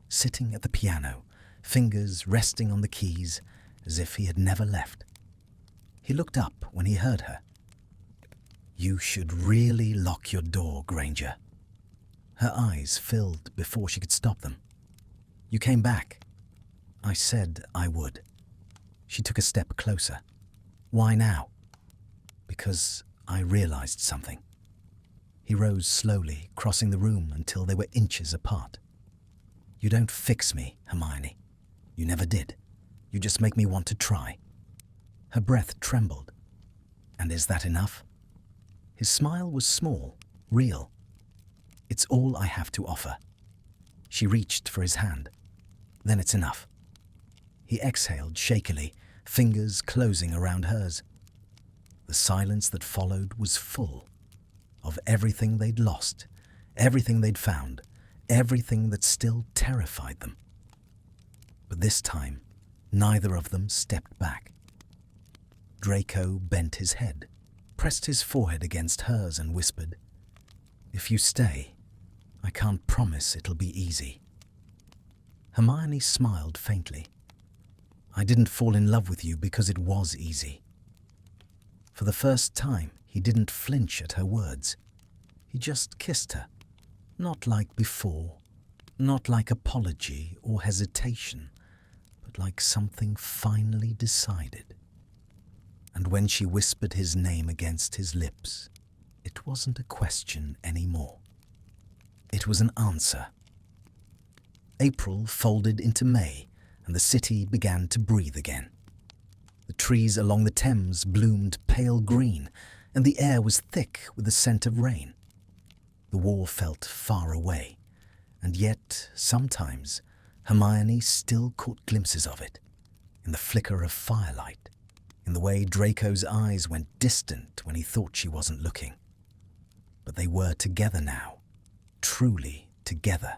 sitting at the piano, fingers resting on the keys, as if he had never left. He looked up when he heard her. "You should really lock your door, Granger." Her eyes filled before she could stop them. "You came back." "I said I would." She took a step closer. "Why now?" "Because I realized something." He rose slowly, crossing the room until they were inches apart. "You don't fix me, Hermione. You never did. You just make me want to try." Her breath trembled. "And is that enough?" His smile was small, real. "It's all I have to offer." She reached for his hand. "Then it's enough." He exhaled shakily, fingers closing around hers. The silence that followed was full of everything they'd lost, everything they'd found, everything that still terrified them. But this time, neither of them stepped back. Draco bent his head, pressed his forehead against hers and whispered, "If you stay, I can't promise it'll be easy." Hermione smiled faintly. "I didn't fall in love with you because it was easy." For the first time, he didn't flinch at her words. He just kissed her, not like before, not like apology or hesitation, but like something finally decided. And when she whispered his name against his lips, it wasn't a question anymore. It was an answer. April folded into May, and the city began to breathe again. The trees along the Thames bloomed pale green, and the air was thick with the scent of rain. The war felt far away, and yet, sometimes, Hermione still caught glimpses of it, in the flicker of firelight, in the way Draco's eyes went distant when he thought she wasn't looking. But they were together now, truly together,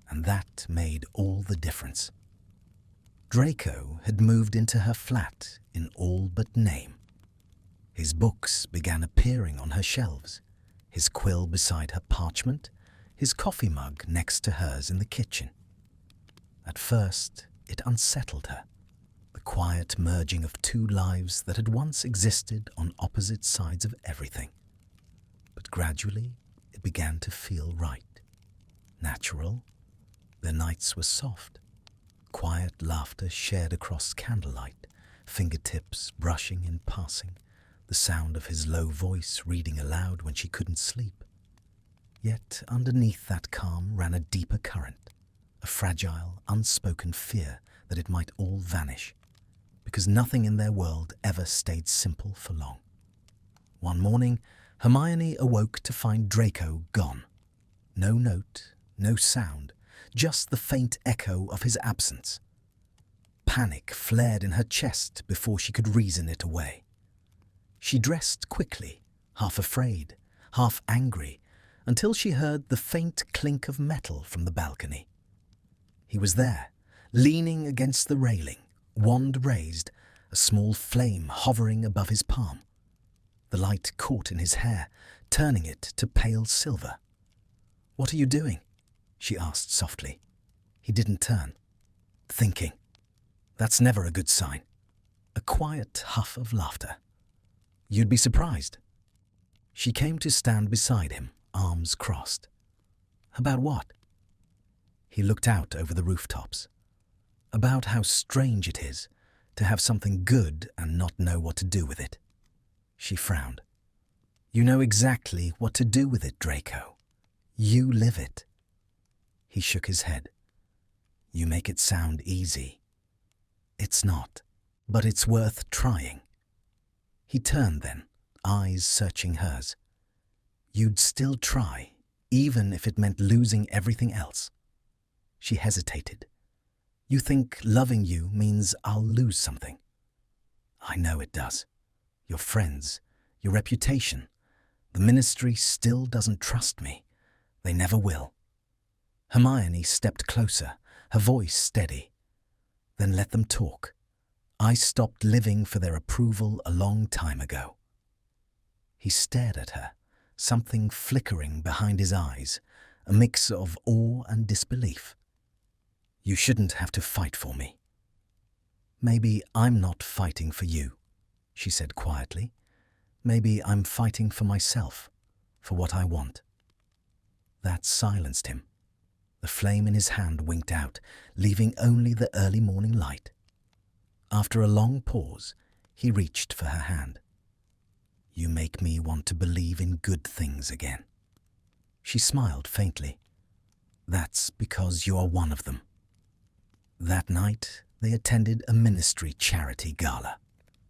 and that made all the difference. Draco had moved into her flat in all but name. His books began appearing on her shelves, his quill beside her parchment, his coffee mug next to hers in the kitchen. At first, it unsettled her, the quiet merging of 2 lives that had once existed on opposite sides of everything. But gradually, it began to feel right, natural. Their nights were soft, quiet laughter shared across candlelight, fingertips brushing in passing, the sound of his low voice reading aloud when she couldn't sleep. Yet underneath that calm ran a deeper current, a fragile, unspoken fear that it might all vanish, because nothing in their world ever stayed simple for long. One morning, Hermione awoke to find Draco gone. No note, no sound, just the faint echo of his absence. Panic flared in her chest before she could reason it away. She dressed quickly, half afraid, half angry, until she heard the faint clink of metal from the balcony. He was there, leaning against the railing, wand raised, a small flame hovering above his palm. The light caught in his hair, turning it to pale silver. "What are you doing?" she asked softly. He didn't turn. "Thinking. That's never a good sign." A quiet huff of laughter. "You'd be surprised." She came to stand beside him, arms crossed. "About what?" He looked out over the rooftops. "About how strange it is to have something good and not know what to do with it." She frowned. "You know exactly what to do with it, Draco. You live it." He shook his head. "You make it sound easy. It's not, but it's worth trying." He turned then, eyes searching hers. "You'd still try, even if it meant losing everything else." She hesitated. "You think loving you means I'll lose something?" "I know it does. Your friends, your reputation. The ministry still doesn't trust me. They never will." Hermione stepped closer, her voice steady. "Then let them talk. I stopped living for their approval a long time ago." He stared at her, something flickering behind his eyes, a mix of awe and disbelief. "You shouldn't have to fight for me." "Maybe I'm not fighting for you," she said quietly. "Maybe I'm fighting for myself, for what I want." That silenced him. The flame in his hand winked out, leaving only the early morning light. After a long pause, he reached for her hand. "You make me want to believe in good things again." She smiled faintly. "That's because you are one of them." That night, they attended a ministry charity gala.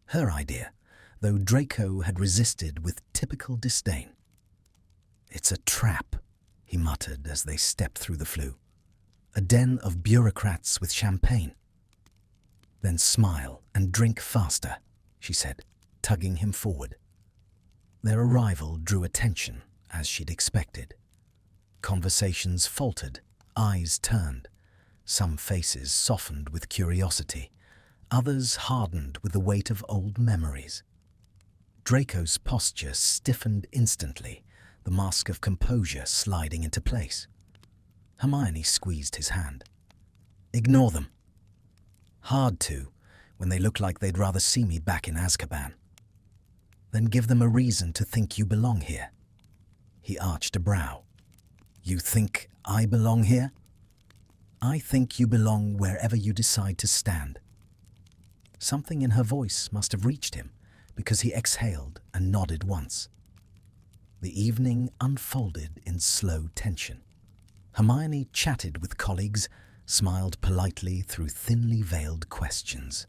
Her idea, though Draco had resisted with typical disdain. "It's a trap," he muttered as they stepped through the flue. "A den of bureaucrats with champagne." "Then smile and drink faster," she said, tugging him forward. Their arrival drew attention, as she'd expected. Conversations faltered, eyes turned. Some faces softened with curiosity, others hardened with the weight of old memories. Draco's posture stiffened instantly, the mask of composure sliding into place. Hermione squeezed his hand. "Ignore them." "Hard to, when they look like they'd rather see me back in Azkaban." "Then give them a reason to think you belong here." He arched a brow. "You think I belong here?" "I think you belong wherever you decide to stand." Something in her voice must have reached him, because he exhaled and nodded once. The evening unfolded in slow tension. Hermione chatted with colleagues, smiled politely through thinly veiled questions.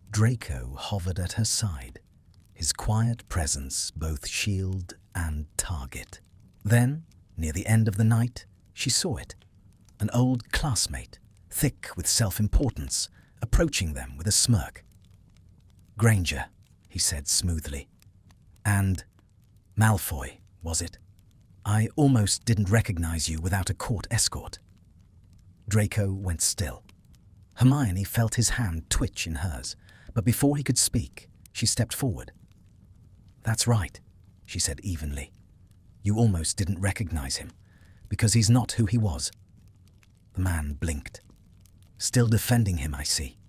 Draco hovered at her side, his quiet presence both shield and target. Then, near the end of the night, she saw it. An old classmate, thick with self-importance, approaching them with a smirk. "Granger," he said smoothly. "And Malfoy, was it? I almost didn't recognize you without a court escort." Draco went still. Hermione felt his hand twitch in hers, but before he could speak, she stepped forward. "That's right," she said evenly. "You almost didn't recognize him, because he's not who he was." The man blinked. "Still defending him, I see.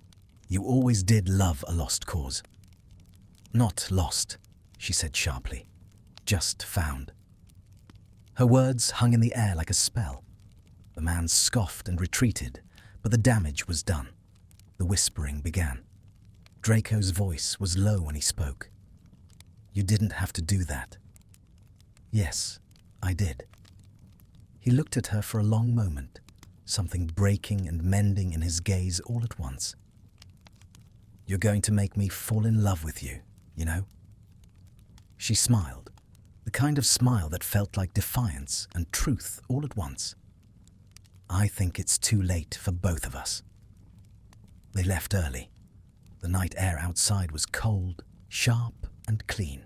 You always did love a lost cause." "Not lost," she said sharply. "Just found." Her words hung in the air like a spell. The man scoffed and retreated, but the damage was done. The whispering began. Draco's voice was low when he spoke. "You didn't have to do that." "Yes, I did." He looked at her for a long moment, something breaking and mending in his gaze all at once. "You're going to make me fall in love with you, you know?" She smiled, the kind of smile that felt like defiance and truth all at once. I think it's too late for both of us." They left early. The night air outside was cold, sharp, and clean.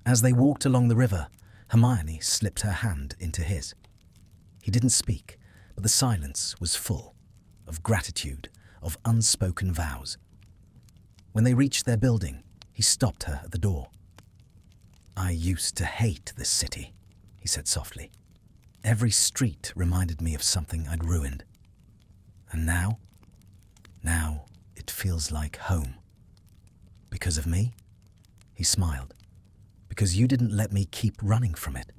As they walked along the river, Hermione slipped her hand into his. He didn't speak, but the silence was full of gratitude, of unspoken vows. When they reached their building, he stopped her at the door. "I used to hate this city," he said softly. "Every street reminded me of something I'd ruined. And now it feels like home. Because of me?" He smiled. "Because you didn't let me keep running from it."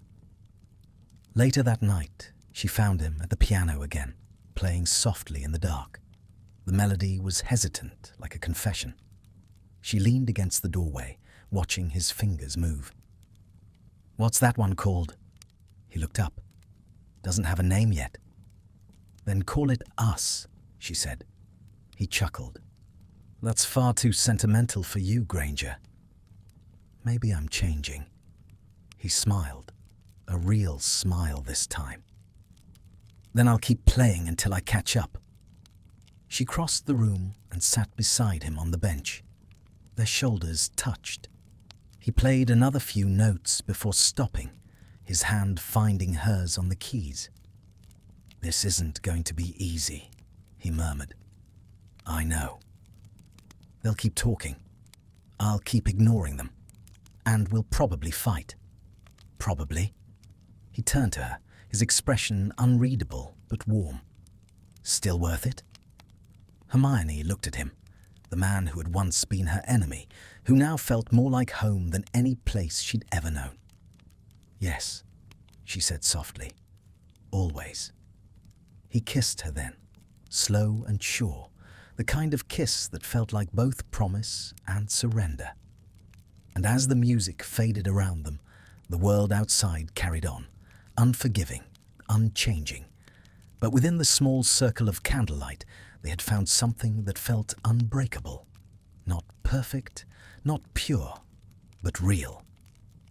Later that night, she found him at the piano again, playing softly in the dark. The melody was hesitant, like a confession. She leaned against the doorway, watching his fingers move. "What's that one called?" He looked up. "Doesn't have a name yet." "Then call it Us," she said. He chuckled. "That's far too sentimental for you, Granger." "Maybe I'm changing." He smiled, a real smile this time. "Then I'll keep playing until I catch up." She crossed the room and sat beside him on the bench. Their shoulders touched. He played another few notes before stopping, his hand finding hers on the keys. "This isn't going to be easy," he murmured. "I know. They'll keep talking. I'll keep ignoring them. And we'll probably fight." "Probably." He turned to her, his expression unreadable but warm. "Still worth it?" Hermione looked at him, the man who had once been her enemy, who now felt more like home than any place she'd ever known. "Yes," she said softly. "Always." He kissed her then, slow and sure, the kind of kiss that felt like both promise and surrender. And as the music faded around them, the world outside carried on, unforgiving, unchanging. But within the small circle of candlelight, they had found something that felt unbreakable. Not perfect, not pure, but real.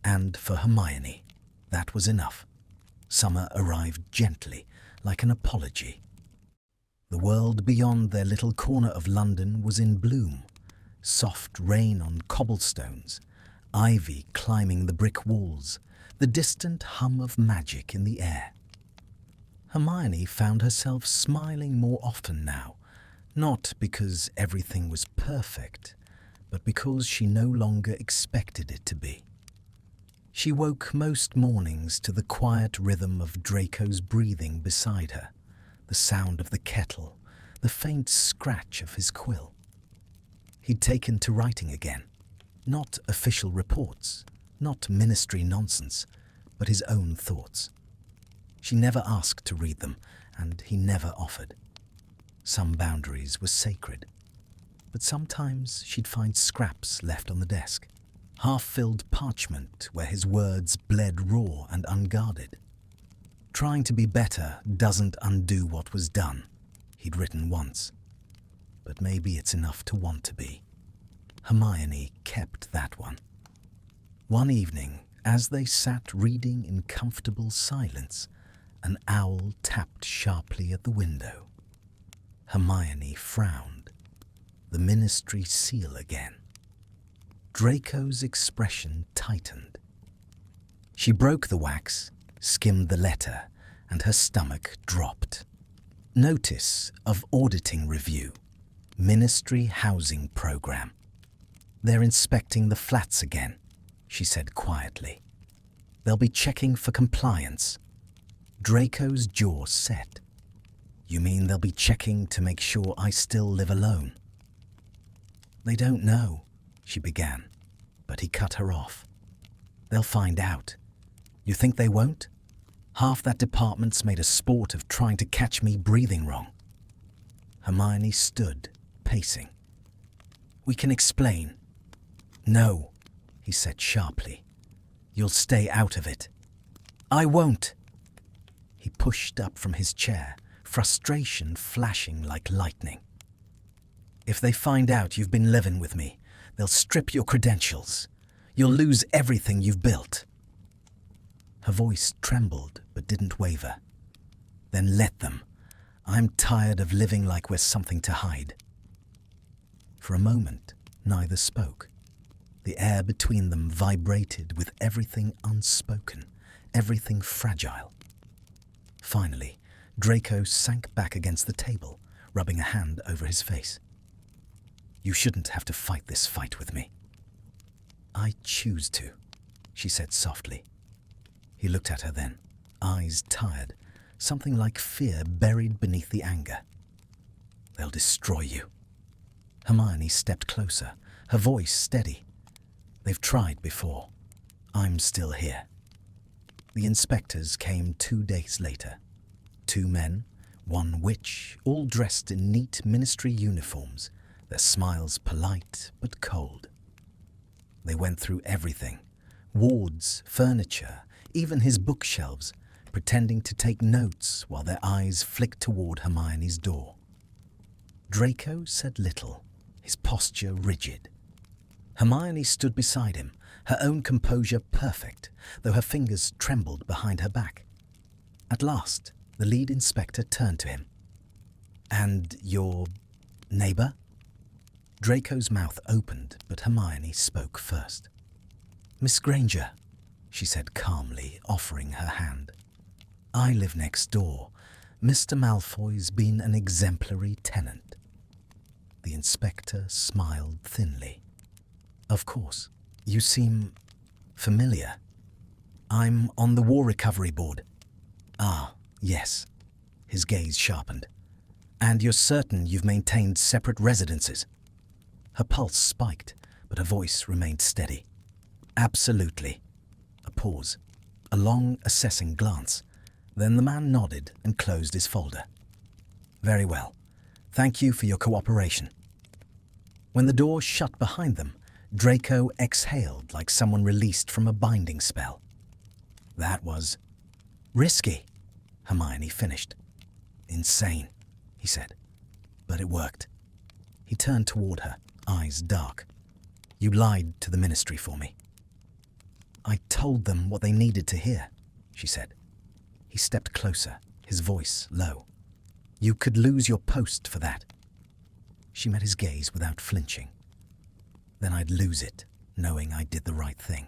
And for Hermione, that was enough. Summer arrived gently, like an apology. The world beyond their little corner of London was in bloom. Soft rain on cobblestones, ivy climbing the brick walls, the distant hum of magic in the air. Hermione found herself smiling more often now, not because everything was perfect, but because she no longer expected it to be. She woke most mornings to the quiet rhythm of Draco's breathing beside her, the sound of the kettle, the faint scratch of his quill. He'd taken to writing again, not official reports, not ministry nonsense, but his own thoughts. She never asked to read them, and he never offered. Some boundaries were sacred, but sometimes she'd find scraps left on the desk, half-filled parchment where his words bled raw and unguarded. "Trying to be better doesn't undo what was done," he'd written once. But maybe it's enough to want to be. Hermione kept that one. One evening, as they sat reading in comfortable silence, an owl tapped sharply at the window. Hermione frowned. The ministry seal again. Draco's expression tightened. She broke the wax, skimmed the letter, and her stomach dropped. Notice of auditing review. Ministry housing program. "They're inspecting the flats again," she said quietly. "They'll be checking for compliance." Draco's jaw set. "You mean they'll be checking to make sure I still live alone?" "They don't know," she began, but he cut her off. "They'll find out. You think they won't? Half that department's made a sport of trying to catch me breathing wrong." Hermione stood, pacing. "We can explain." "No," he said sharply. "You'll stay out of it." "I won't." He pushed up from his chair, frustration flashing like lightning. "If they find out you've been living with me, they'll strip your credentials. You'll lose everything you've built." Her voice trembled but didn't waver. Then let them. I'm tired of living like we're something to hide. For a moment, neither spoke. The air between them vibrated with everything unspoken, everything fragile. Finally, Draco sank back against the table, rubbing a hand over his face. You shouldn't have to fight this fight with me. I choose to, she said softly. He looked at her then, eyes tired, something like fear buried beneath the anger. They'll destroy you. Hermione stepped closer, her voice steady. They've tried before. I'm still here. The inspectors came 2 days later. 2 men, 1 witch, all dressed in neat ministry uniforms, their smiles polite but cold. They went through everything, wards, furniture, even his bookshelves, pretending to take notes while their eyes flicked toward Hermione's door. Draco said little, his posture rigid. Hermione stood beside him, her own composure perfect, though her fingers trembled behind her back. At last, the lead inspector turned to him. And your neighbour? Draco's mouth opened, but Hermione spoke first. Miss Granger, she said calmly, offering her hand. I live next door. Mr. Malfoy's been an exemplary tenant. The inspector smiled thinly. Of course, you seem familiar. I'm on the War Recovery Board. Ah, yes. His gaze sharpened. And you're certain you've maintained separate residences? Her pulse spiked, but her voice remained steady. Absolutely. A pause, a long, assessing glance. Then the man nodded and closed his folder. Very well. Thank you for your cooperation. When the door shut behind them, Draco exhaled like someone released from a binding spell. That was risky, Hermione finished. Insane, he said. But it worked. He turned toward her, eyes dark. You lied to the ministry for me. I told them what they needed to hear, she said. He stepped closer, his voice low. You could lose your post for that. She met his gaze without flinching. Then I'd lose it, knowing I did the right thing.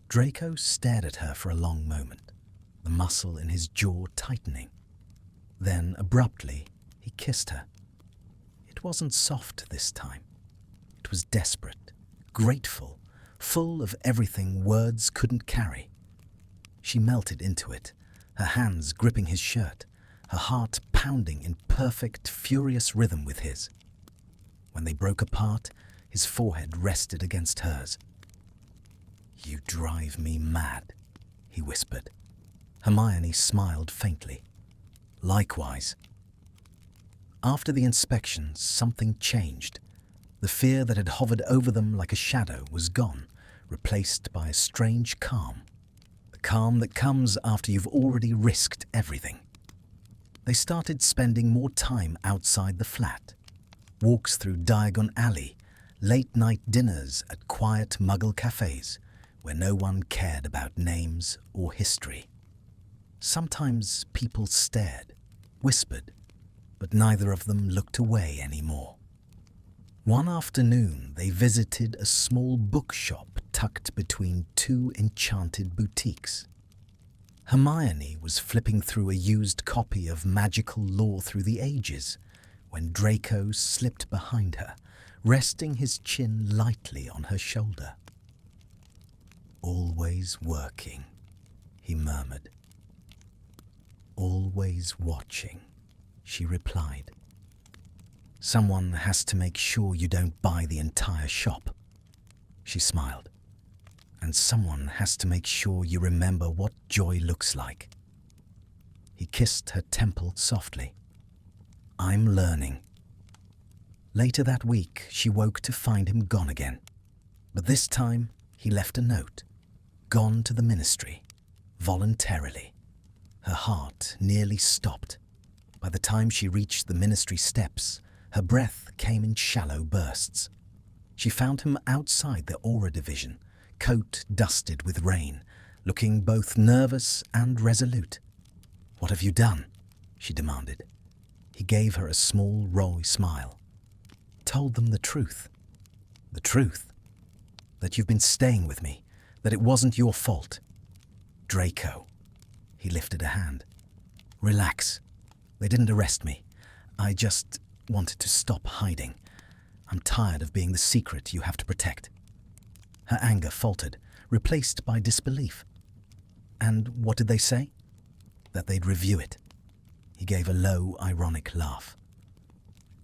Draco stared at her for a long moment, the muscle in his jaw tightening. Then, abruptly, he kissed her. It wasn't soft this time. It was desperate, grateful, full of everything words couldn't carry. She melted into it, her hands gripping his shirt, her heart pounding in perfect, furious rhythm with his. When they broke apart, his forehead rested against hers. You drive me mad, he whispered. Hermione smiled faintly. Likewise. After the inspection, something changed. The fear that had hovered over them like a shadow was gone, replaced by a strange calm. The calm that comes after you've already risked everything. They started spending more time outside the flat. Walks through Diagon Alley, late-night dinners at quiet Muggle cafes, where no one cared about names or history. Sometimes people stared, whispered, but neither of them looked away anymore. One afternoon, they visited a small bookshop tucked between 2 enchanted boutiques. Hermione was flipping through a used copy of Magical Lore Through the Ages when Draco slipped behind her, resting his chin lightly on her shoulder. Always working, he murmured. Always watching, she replied. Someone has to make sure you don't buy the entire shop, she smiled. And someone has to make sure you remember what joy looks like. He kissed her temple softly. I'm learning. Later that week, she woke to find him gone again. But this time, he left a note. Gone to the ministry, voluntarily. Her heart nearly stopped. By the time she reached the ministry steps, her breath came in shallow bursts. She found him outside the Aura Division, coat dusted with rain, looking both nervous and resolute. "What have you done?" she demanded. He gave her a small, wry smile. "Told them the truth." "The truth? That you've been staying with me, that it wasn't your fault." "Draco." He lifted a hand. "Relax. They didn't arrest me. I just wanted to stop hiding. I'm tired of being the secret you have to protect." Her anger faltered, replaced by disbelief. "And what did they say?" "That they'd review it." He gave a low, ironic laugh.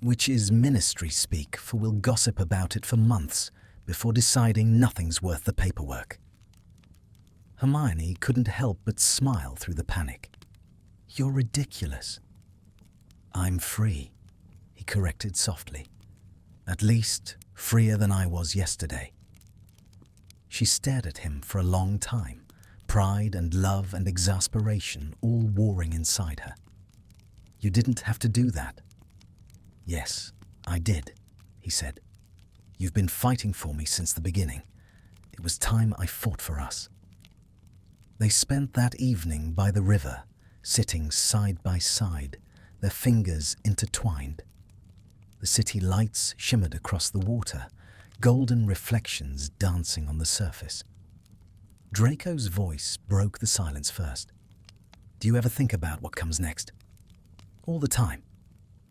"Which is ministry speak, for we'll gossip about it for months before deciding nothing's worth the paperwork." Hermione couldn't help but smile through the panic. "You're ridiculous." "I'm free," he corrected softly. "At least freer than I was yesterday." She stared at him for a long time, pride and love and exasperation all warring inside her. "You didn't have to do that." "Yes, I did," he said. "You've been fighting for me since the beginning. It was time I fought for us." They spent that evening by the river, sitting side by side, their fingers intertwined. The city lights shimmered across the water, golden reflections dancing on the surface. Draco's voice broke the silence first. "Do you ever think about what comes next?" "All the time."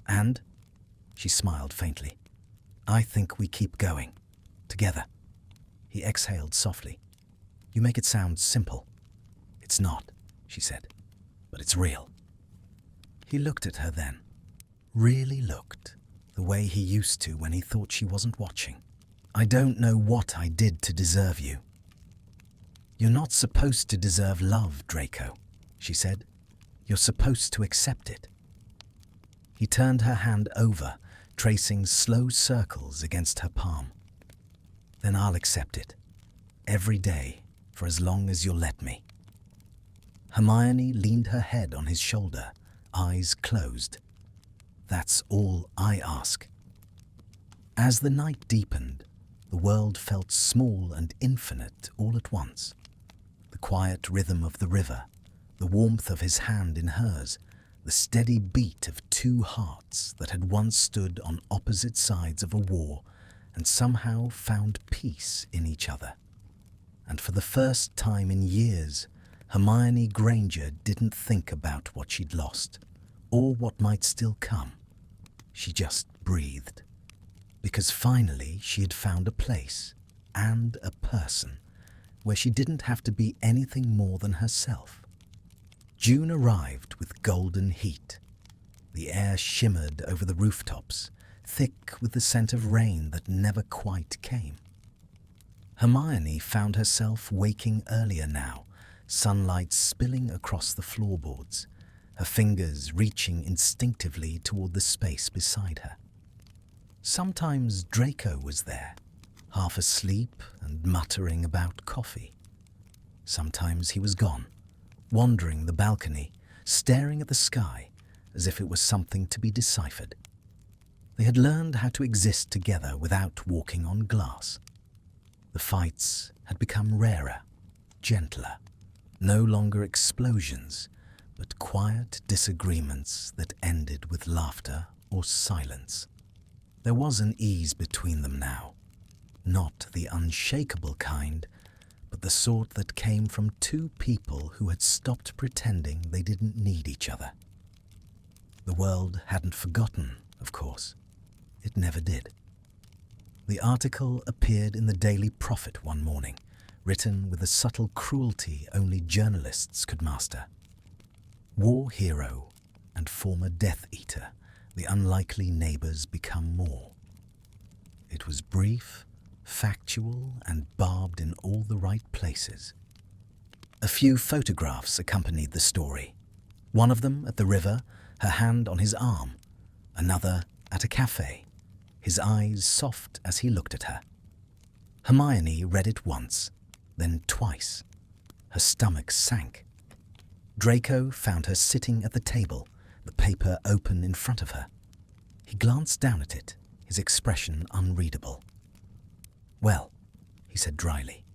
"And?" She smiled faintly. "I think we keep going. Together." He exhaled softly. "You make it sound simple." "It's not," she said, "but it's real." He looked at her then. Really looked, the way he used to when he thought she wasn't watching. "I don't know what I did to deserve you." "You're not supposed to deserve love, Draco," she said. "You're supposed to accept it." He turned her hand over, tracing slow circles against her palm. "Then I'll accept it. Every day, for as long as you'll let me." Hermione leaned her head on his shoulder, eyes closed. "That's all I ask." As the night deepened, the world felt small and infinite all at once. The quiet rhythm of the river, the warmth of his hand in hers, the steady beat of two hearts that had once stood on opposite sides of a war and somehow found peace in each other. And for the first time in years, Hermione Granger didn't think about what she'd lost, or what might still come. She just breathed. Because finally she had found a place, and a person, where she didn't have to be anything more than herself. June arrived with golden heat. The air shimmered over the rooftops, thick with the scent of rain that never quite came. Hermione found herself waking earlier now, sunlight spilling across the floorboards, her fingers reaching instinctively toward the space beside her. Sometimes Draco was there, half asleep and muttering about coffee. Sometimes he was gone, wandering the balcony, staring at the sky as if it was something to be deciphered. They had learned how to exist together without walking on glass. The fights had become rarer, gentler, no longer explosions, but quiet disagreements that ended with laughter or silence. There was an ease between them now, not the unshakable kind, but the sort that came from two people who had stopped pretending they didn't need each other. The world hadn't forgotten, of course. It never did. The article appeared in the Daily Prophet one morning, written with a subtle cruelty only journalists could master. War hero and former Death Eater, the unlikely neighbors become more. It was brief, factual, and barbed in all the right places. A few photographs accompanied the story. One of them at the river, her hand on his arm. Another at a cafe, his eyes soft as he looked at her. Hermione read it once, then twice. Her stomach sank. Draco found her sitting at the table, the paper open in front of her. He glanced down at it, his expression unreadable. "Well," he said dryly,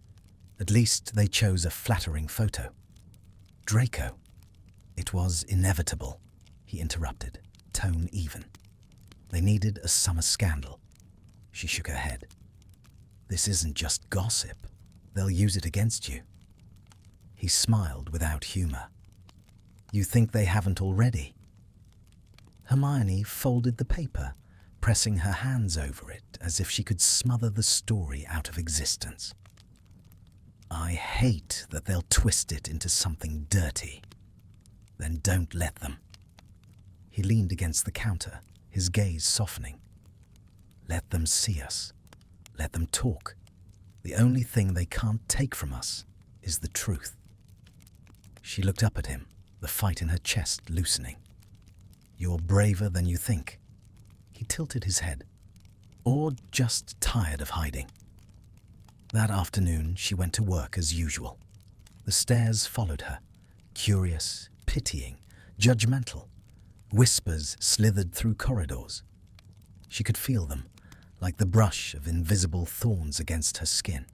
"at least they chose a flattering photo." "Draco." It was inevitable, he interrupted, tone even. They needed a summer scandal. She shook her head. This isn't just gossip. They'll use it against you. He smiled without humor. You think they haven't already? Hermione folded the paper, pressing her hands over it as if she could smother the story out of existence. I hate that they'll twist it into something dirty. Then don't let them. He leaned against the counter, his gaze softening. Let them see us. Let them talk. The only thing they can't take from us is the truth. She looked up at him, the fight in her chest loosening. You're braver than you think. He tilted his head. Or just tired of hiding. That afternoon, she went to work as usual. The stares followed her, curious, pitying, judgmental. Whispers slithered through corridors. She could feel them, like the brush of invisible thorns against her skin.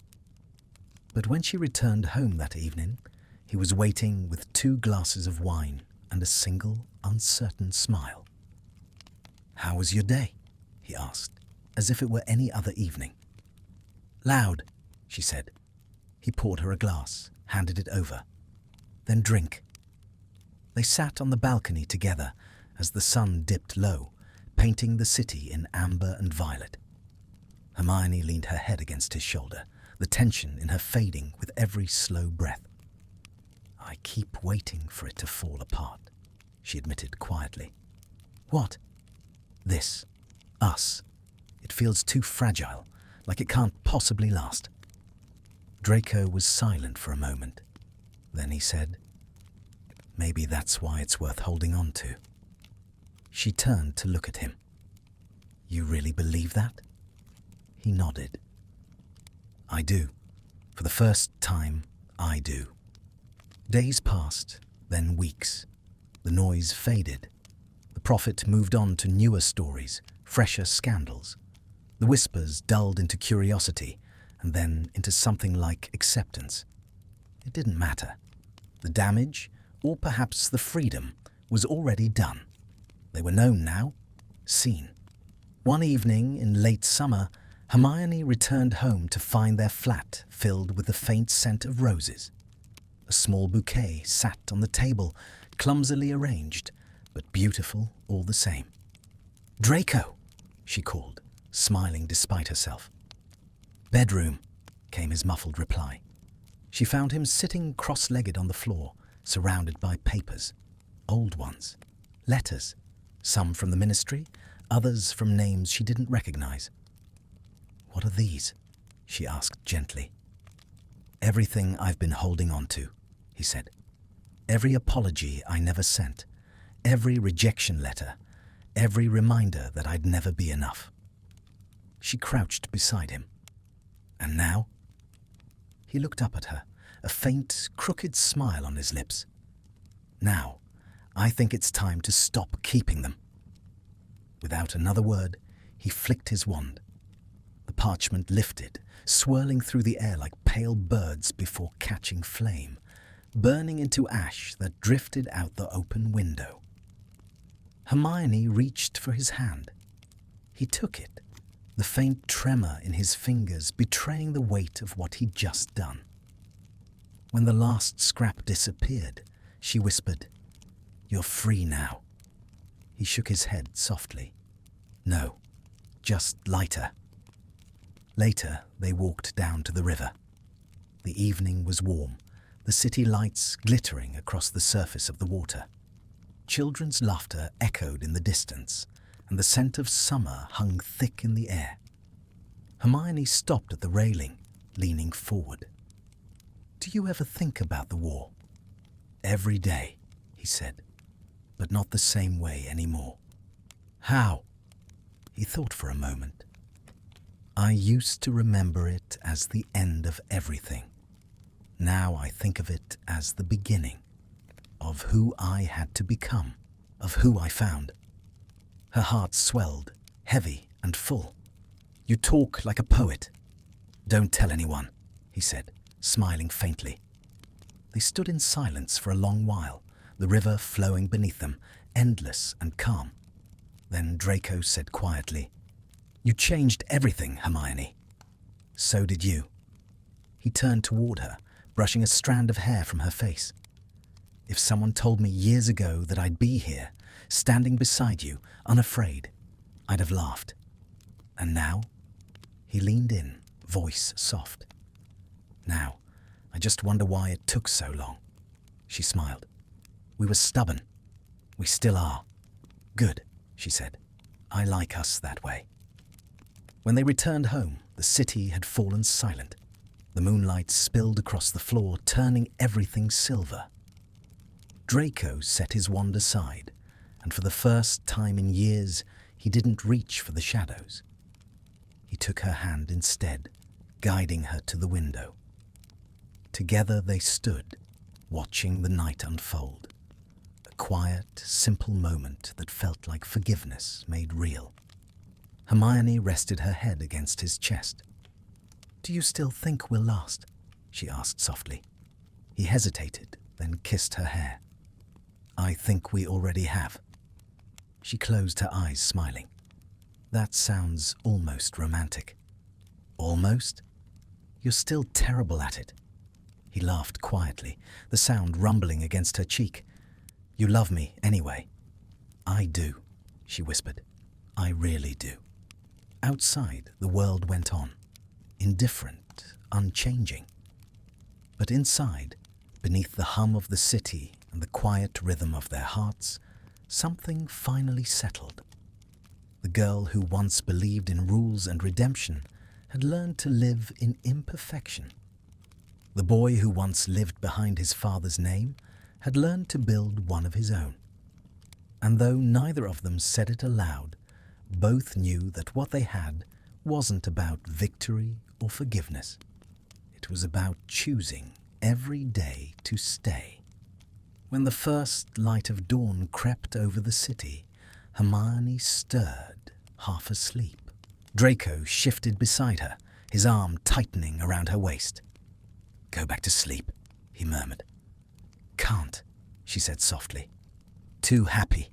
But when she returned home that evening, he was waiting with 2 glasses of wine and a single, uncertain smile. How was your day? He asked, as if it were any other evening. Loud, she said. He poured her a glass, handed it over. Then drink. They sat on the balcony together as the sun dipped low, painting the city in amber and violet. Hermione leaned her head against his shoulder, the tension in her fading with every slow breath. I keep waiting for it to fall apart, she admitted quietly. What? This. Us. It feels too fragile, like it can't possibly last. Draco was silent for a moment. Then he said, maybe that's why it's worth holding on to. She turned to look at him. You really believe that? He nodded. I do. For the first time, I do. Days passed, then weeks. The noise faded. The prophet moved on to newer stories, fresher scandals. The whispers dulled into curiosity and then into something like acceptance. It didn't matter. The damage, or perhaps the freedom, was already done. They were known now, seen. One evening in late summer, Hermione returned home to find their flat filled with the faint scent of roses. A small bouquet sat on the table, clumsily arranged, but beautiful all the same. Draco, she called, smiling despite herself. Bedroom, came his muffled reply. She found him sitting cross-legged on the floor, surrounded by papers, old ones, letters, some from the ministry, others from names she didn't recognize. What are these? She asked gently. Everything I've been holding on to, he said. Every apology I never sent, every rejection letter, every reminder that I'd never be enough. She crouched beside him. And now? He looked up at her, a faint, crooked smile on his lips. Now, I think it's time to stop keeping them. Without another word, he flicked his wand. The parchment lifted, swirling through the air like pale birds before catching flame, burning into ash that drifted out the open window. Hermione reached for his hand. He took it, the faint tremor in his fingers betraying the weight of what he'd just done. When the last scrap disappeared, she whispered, "You're free now." He shook his head softly. "No, just lighter." Later, they walked down to the river. The evening was warm, the city lights glittering across the surface of the water. Children's laughter echoed in the distance, and the scent of summer hung thick in the air. Hermione stopped at the railing, leaning forward. "Do you ever think about the war?" "Every day," he said, "but not the same way anymore." "How?" He thought for a moment. "I used to remember it as the end of everything. Now I think of it as the beginning of who I had to become, of who I found." Her heart swelled, heavy and full. "You talk like a poet." "Don't tell anyone," he said, smiling faintly. They stood in silence for a long while, the river flowing beneath them, endless and calm. Then Draco said quietly, "You changed everything, Hermione." "So did you." He turned toward her, brushing a strand of hair from her face. "If someone told me years ago that I'd be here, standing beside you, unafraid, I'd have laughed. And now?" He leaned in, voice soft. "Now, I just wonder why it took so long." She smiled. "We were stubborn. We still are." "Good," she said. "I like us that way." When they returned home, the city had fallen silent. The moonlight spilled across the floor, turning everything silver. Draco set his wand aside, and for the first time in years, he didn't reach for the shadows. He took her hand instead, guiding her to the window. Together they stood, watching the night unfold. A quiet, simple moment that felt like forgiveness made real. Hermione rested her head against his chest. "Do you still think we'll last?" she asked softly. He hesitated, then kissed her hair. "I think we already have." She closed her eyes, smiling. "That sounds almost romantic." "Almost? You're still terrible at it." He laughed quietly, the sound rumbling against her cheek. "You love me anyway." "I do," she whispered. "I really do." Outside, the world went on, indifferent, unchanging. But inside, beneath the hum of the city and the quiet rhythm of their hearts, something finally settled. The girl who once believed in rules and redemption had learned to live in imperfection. The boy who once lived behind his father's name had learned to build one of his own. And though neither of them said it aloud, both knew that what they had wasn't about victory or forgiveness. It was about choosing every day to stay. When the first light of dawn crept over the city, Hermione stirred, half asleep. Draco shifted beside her, his arm tightening around her waist. "Go back to sleep," he murmured. "Can't," she said softly. "Too happy."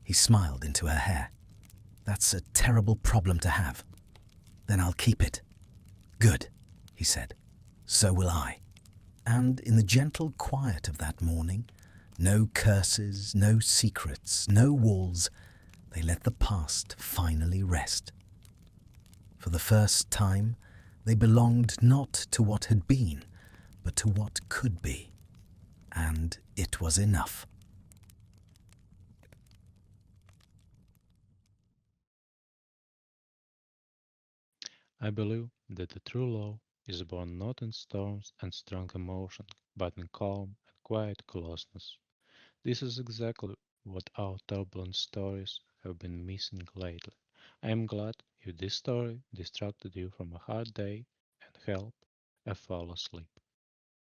He smiled into her hair. "That's a terrible problem to have." "Then I'll keep it." "Good," he said. "So will I." And in the gentle quiet of that morning, no curses, no secrets, no walls, they let the past finally rest. For the first time, they belonged not to what had been, but to what could be. And it was enough. I believe that the true love is born not in storms and strong emotion, but in calm and quiet closeness. This is exactly what our turbulent stories have been missing lately. I am glad if this story distracted you from a hard day and helped you fall asleep.